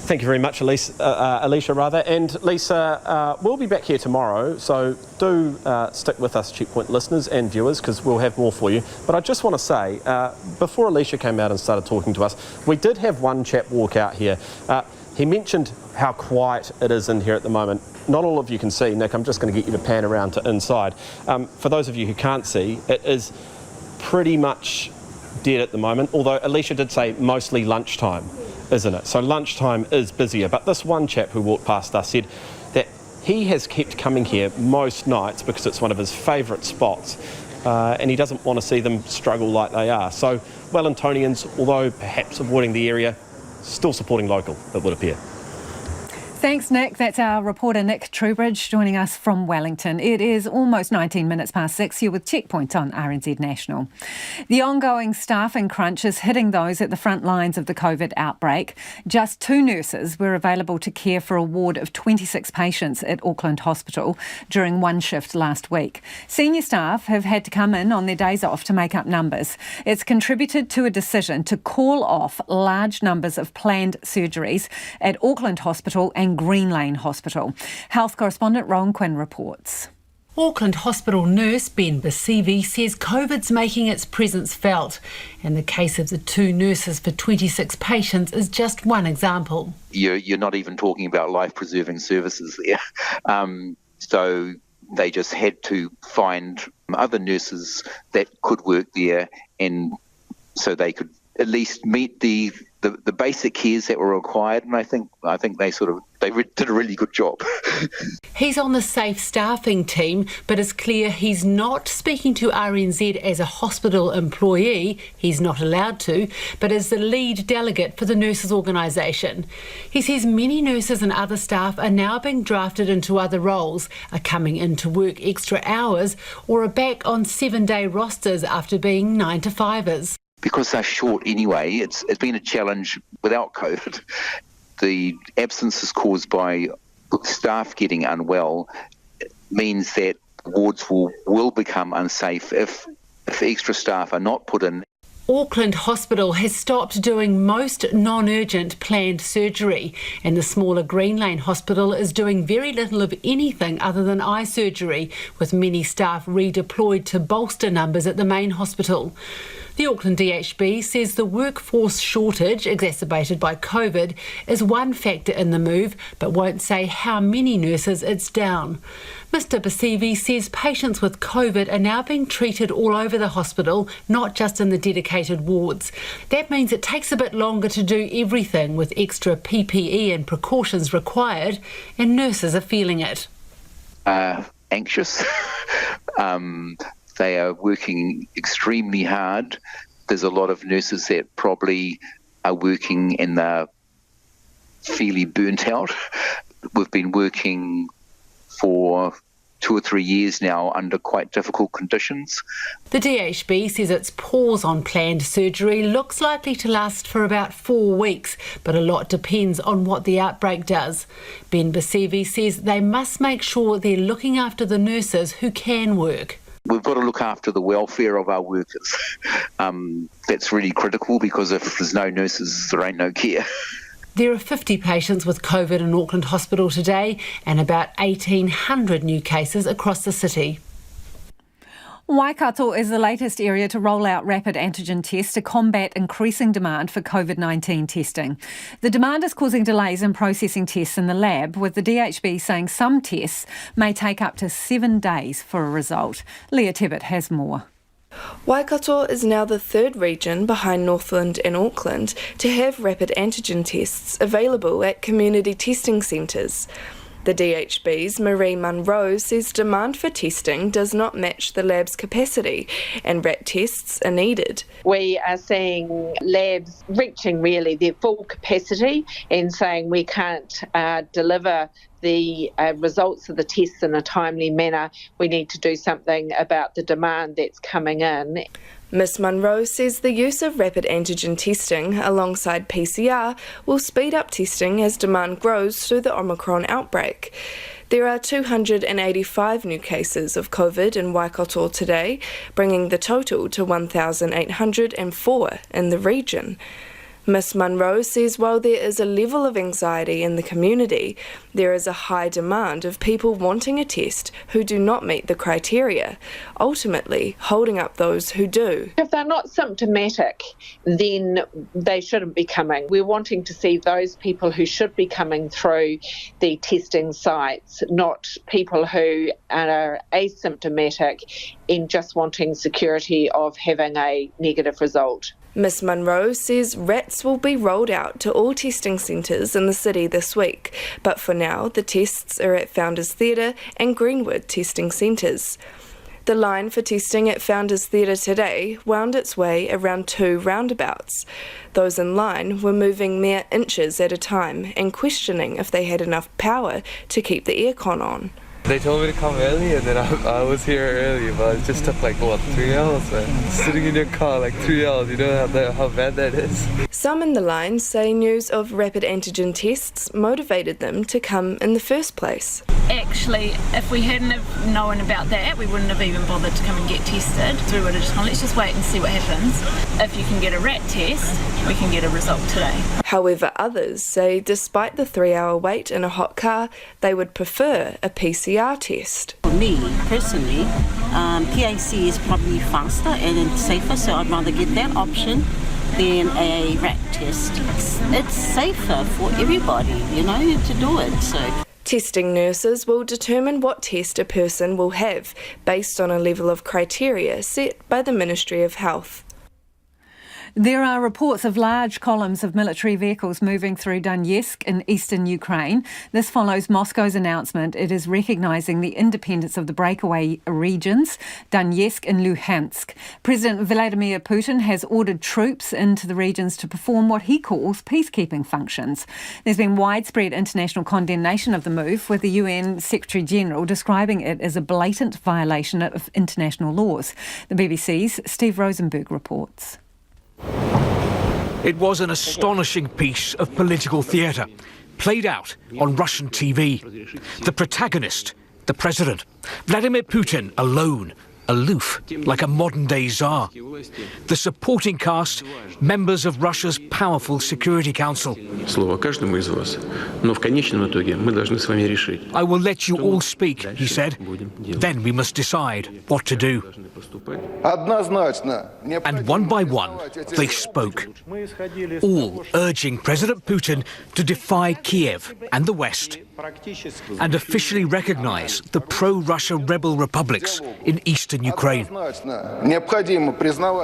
Thank you very much, Alicia. And Lisa, we'll be back here tomorrow, so do stick with us, Checkpoint listeners and viewers, because we'll have more for you. But I just want to say, before Alicia came out and started talking to us, we did have one chap walk out here. He mentioned how quiet it is in here at the moment. Not all of you can see. Nick, I'm just going to get you to pan around to inside. For those of you who can't see, it is pretty much dead at the moment, although Alicia did say mostly lunchtime, isn't it? So lunchtime is busier. But this one chap who walked past us said that He has kept coming here most nights because it's one of his favourite spots, and he doesn't want to see them struggle like they are. So Wellingtonians, although perhaps avoiding the area, still supporting local, it would appear. Thanks, Nick. That's our reporter, Nick Trubridge, joining us from Wellington. It is almost 19 minutes past 6. You're with Checkpoint on RNZ National. The ongoing staffing crunch is hitting those at the front lines of the COVID outbreak. Just 2 nurses were available to care for a ward of 26 patients at Auckland Hospital during one shift last week. Senior staff have had to come in on their days off to make up numbers. It's contributed to a decision to call off large numbers of planned surgeries at Auckland Hospital and Green Lane Hospital. Health correspondent Ron Quinn reports. Auckland Hospital nurse Ben Basivi says COVID's making its presence felt, and the case of the 2 nurses for 26 patients is just one example. You're not even talking about life-preserving services there. So they just had to find other nurses that could work there, and so they could at least meet the basic cares that were required, and I think they did a really good job. He's on the safe staffing team, but it's clear he's not speaking to RNZ as a hospital employee. He's not allowed to, but as the lead delegate for the nurses' organisation. He says many nurses and other staff are now being drafted into other roles, are coming in to work extra hours, or are back on 7-day rosters after being 9-to-5ers. Because they're short anyway, it's been a challenge without COVID. The absences caused by staff getting unwell means that wards will become unsafe if extra staff are not put in. Auckland Hospital has stopped doing most non-urgent planned surgery, and the smaller Green Lane Hospital is doing very little of anything other than eye surgery, with many staff redeployed to bolster numbers at the main hospital. The Auckland DHB says the workforce shortage, exacerbated by COVID, is one factor in the move, but won't say how many nurses it's down. Mr Basivi says patients with COVID are now being treated all over the hospital, not just in the dedicated wards. That means it takes a bit longer to do everything, with extra PPE and precautions required, and nurses are feeling it. Anxious. They are working extremely hard. There's a lot of nurses that probably are working and they're fairly burnt out. We've been working for 2 or 3 years now under quite difficult conditions. The DHB says its pause on planned surgery looks likely to last for about 4 weeks, but a lot depends on what the outbreak does. Ben Basivi says they must make sure they're looking after the nurses who can work. We've got to look after the welfare of our workers. That's really critical, because if there's no nurses, there ain't no care. There are 50 patients with COVID in Auckland Hospital today, and about 1,800 new cases across the city. Waikato is the latest area to roll out rapid antigen tests to combat increasing demand for COVID-19 testing. The demand is causing delays in processing tests in the lab, with the DHB saying some tests may take up to 7 days for a result. Leah Tibbett has more. Waikato is now the 3rd region behind Northland and Auckland to have rapid antigen tests available at community testing centres. The DHB's Marie Munro says demand for testing does not match the lab's capacity, and RAT tests are needed. We are seeing labs reaching really their full capacity and saying we can't deliver the results of the tests in a timely manner. We need to do something about the demand that's coming in. Ms Munro says the use of rapid antigen testing alongside PCR will speed up testing as demand grows through the Omicron outbreak. There are 285 new cases of COVID in Waikato today, bringing the total to 1,804 in the region. Ms Munro says while there is a level of anxiety in the community, there is a high demand of people wanting a test who do not meet the criteria, ultimately holding up those who do. If they're not symptomatic, then they shouldn't be coming. We're wanting to see those people who should be coming through the testing sites, not people who are asymptomatic in just wanting security of having a negative result. Ms Munro says rats will be rolled out to all testing centres in the city this week, but for now the tests are at Founders Theatre and Greenwood testing centres. The line for testing at Founders Theatre today wound its way around 2 roundabouts. Those in line were moving mere inches at a time and questioning if they had enough power to keep the aircon on. They told me to come early, and then I was here early, but it just took 3 hours, man. Sitting in your car 3 hours, you know how bad that is. Some in the line say news of rapid antigen tests motivated them to come in the first place. Actually, if we hadn't have known about that, we wouldn't have even bothered to come and get tested. So we would have just gone, let's just wait and see what happens. If you can get a rat test, we can get a result today. However, others say despite the 3-hour wait in a hot car, they would prefer a PCR test. For me, personally, PAC is probably faster and it's safer, so I'd rather get that option than a rat test. It's safer for everybody, to do it. So. Testing nurses will determine what test a person will have based on a level of criteria set by the Ministry of Health. There are reports of large columns of military vehicles moving through Donetsk in eastern Ukraine. This follows Moscow's announcement it is recognising the independence of the breakaway regions, Donetsk and Luhansk. President Vladimir Putin has ordered troops into the regions to perform what he calls peacekeeping functions. There's been widespread international condemnation of the move, with the UN Secretary-General describing it as a blatant violation of international laws. The BBC's Steve Rosenberg reports. It was an astonishing piece of political theatre, played out on Russian TV. The protagonist, the president, Vladimir Putin, alone, aloof, like a modern-day czar. The supporting cast, members of Russia's powerful Security Council. I will let you all speak, he said. Then we must decide what to do. And one by one, they spoke, all urging President Putin to defy Kiev and the West and officially recognise the pro-Russia rebel republics in eastern Ukraine.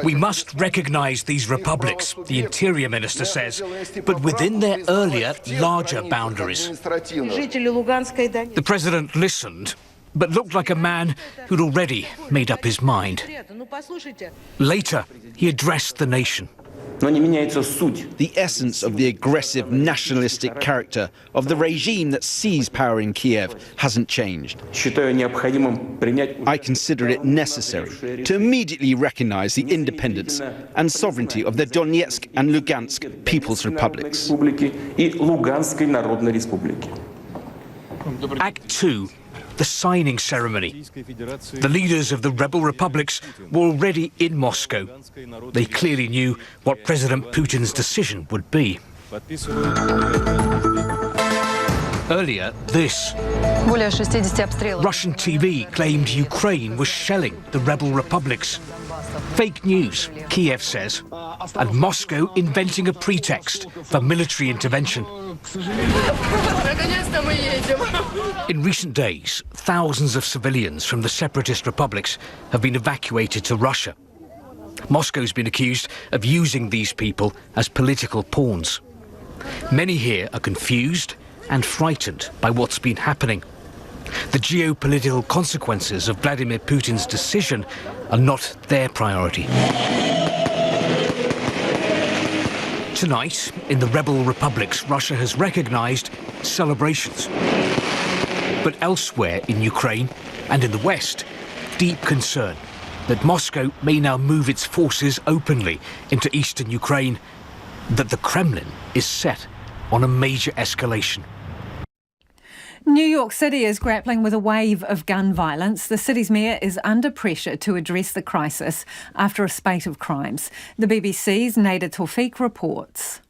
We must recognise these republics, the Interior Minister says, but within their earlier, larger boundaries. The President listened, but looked like a man who'd already made up his mind. Later, he addressed the nation. The essence of the aggressive nationalistic character of the regime that seized power in Kiev hasn't changed. I consider it necessary to immediately recognise the independence and sovereignty of the Donetsk and Lugansk People's Republics. Act 2. The signing ceremony. The leaders of the rebel republics were already in Moscow. They clearly knew what President Putin's decision would be. Earlier, this. Russian TV claimed Ukraine was shelling the rebel republics. Fake news, Kiev says, and Moscow inventing a pretext for military intervention. In recent days, thousands of civilians from the separatist republics have been evacuated to Russia. Moscow's been accused of using these people as political pawns. Many here are confused and frightened by what's been happening. The geopolitical consequences of Vladimir Putin's decision are not their priority. Tonight, in the rebel republics Russia has recognised, celebrations. But elsewhere in Ukraine and in the West, deep concern that Moscow may now move its forces openly into eastern Ukraine, that the Kremlin is set on a major escalation. New York City is grappling with a wave of gun violence. The city's mayor is under pressure to address the crisis after a spate of crimes. The BBC's Nada Tawfiq reports.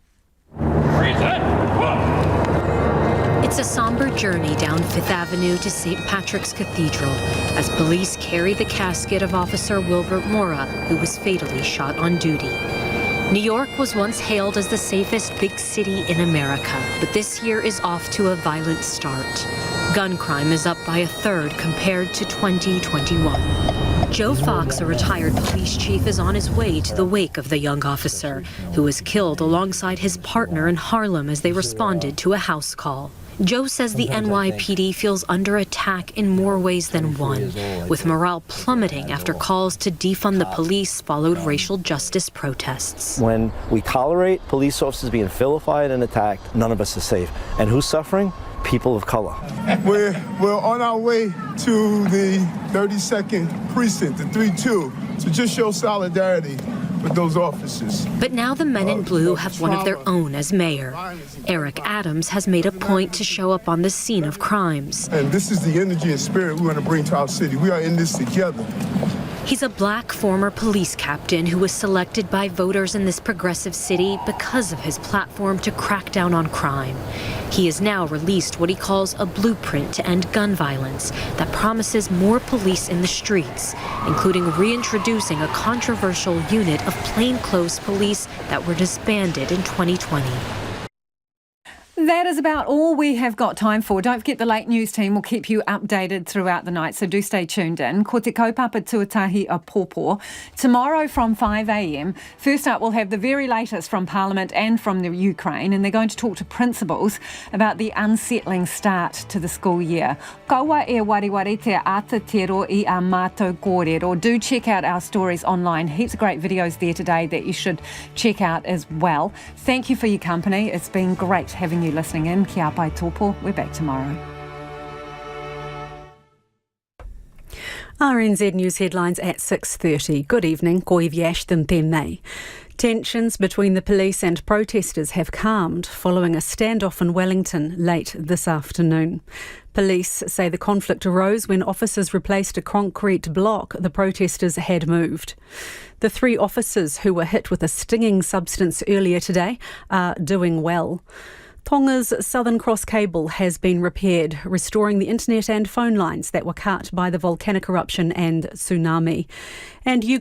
It's a sombre journey down Fifth Avenue to St. Patrick's Cathedral as police carry the casket of Officer Wilbert Mora, who was fatally shot on duty. New York was once hailed as the safest big city in America, but this year is off to a violent start. Gun crime is up by a third compared to 2021. Joe Fox, a retired police chief, is on his way to the wake of the young officer, who was killed alongside his partner in Harlem as they responded to a house call. Joe says the NYPD feels under attack in more ways than one, with morale plummeting after calls to defund the police followed racial justice protests. When we tolerate police officers being vilified and attacked, none of us is safe. And who's suffering? People of color. We're on our way to the 32nd precinct, the 3-2, to just show solidarity with those officers. But now the men in blue have one of their own as mayor. Eric Adams has made a point to show up on the scene of crimes. And this is the energy and spirit we want to bring to our city. We are in this together. He's a black former police captain who was selected by voters in this progressive city because of his platform to crack down on crime. He has now released what he calls a blueprint to end gun violence that promises more police in the streets, including reintroducing a controversial unit of plainclothes police that were disbanded in 2020. That is about all we have got time for. Don't forget the late news team will keep you updated throughout the night, so do stay tuned in. Ko te kaupapa tuatahi a pōpō. Tomorrow from 5 a.m, first up we'll have the very latest from Parliament and from the Ukraine, and they're going to talk to principals about the unsettling start to the school year. Kaua e wariwari te atatero I a mātou kōrero. Do check out our stories online. Heaps of great videos there today that you should check out as well. Thank you for your company. It's been great having you listening in. Kia pai tōpō. We're back tomorrow. Rnz News Headlines at 6:30. Good evening. Ko iwi Ashton tēnei. Tensions between the police and protesters have calmed following a standoff in Wellington late this afternoon. Police say the conflict arose when officers replaced a concrete block the protesters had moved. The 3 officers who were hit with a stinging substance earlier today are doing well. Tonga's Southern Cross cable has been repaired, restoring the internet and phone lines that were cut by the volcanic eruption and tsunami. And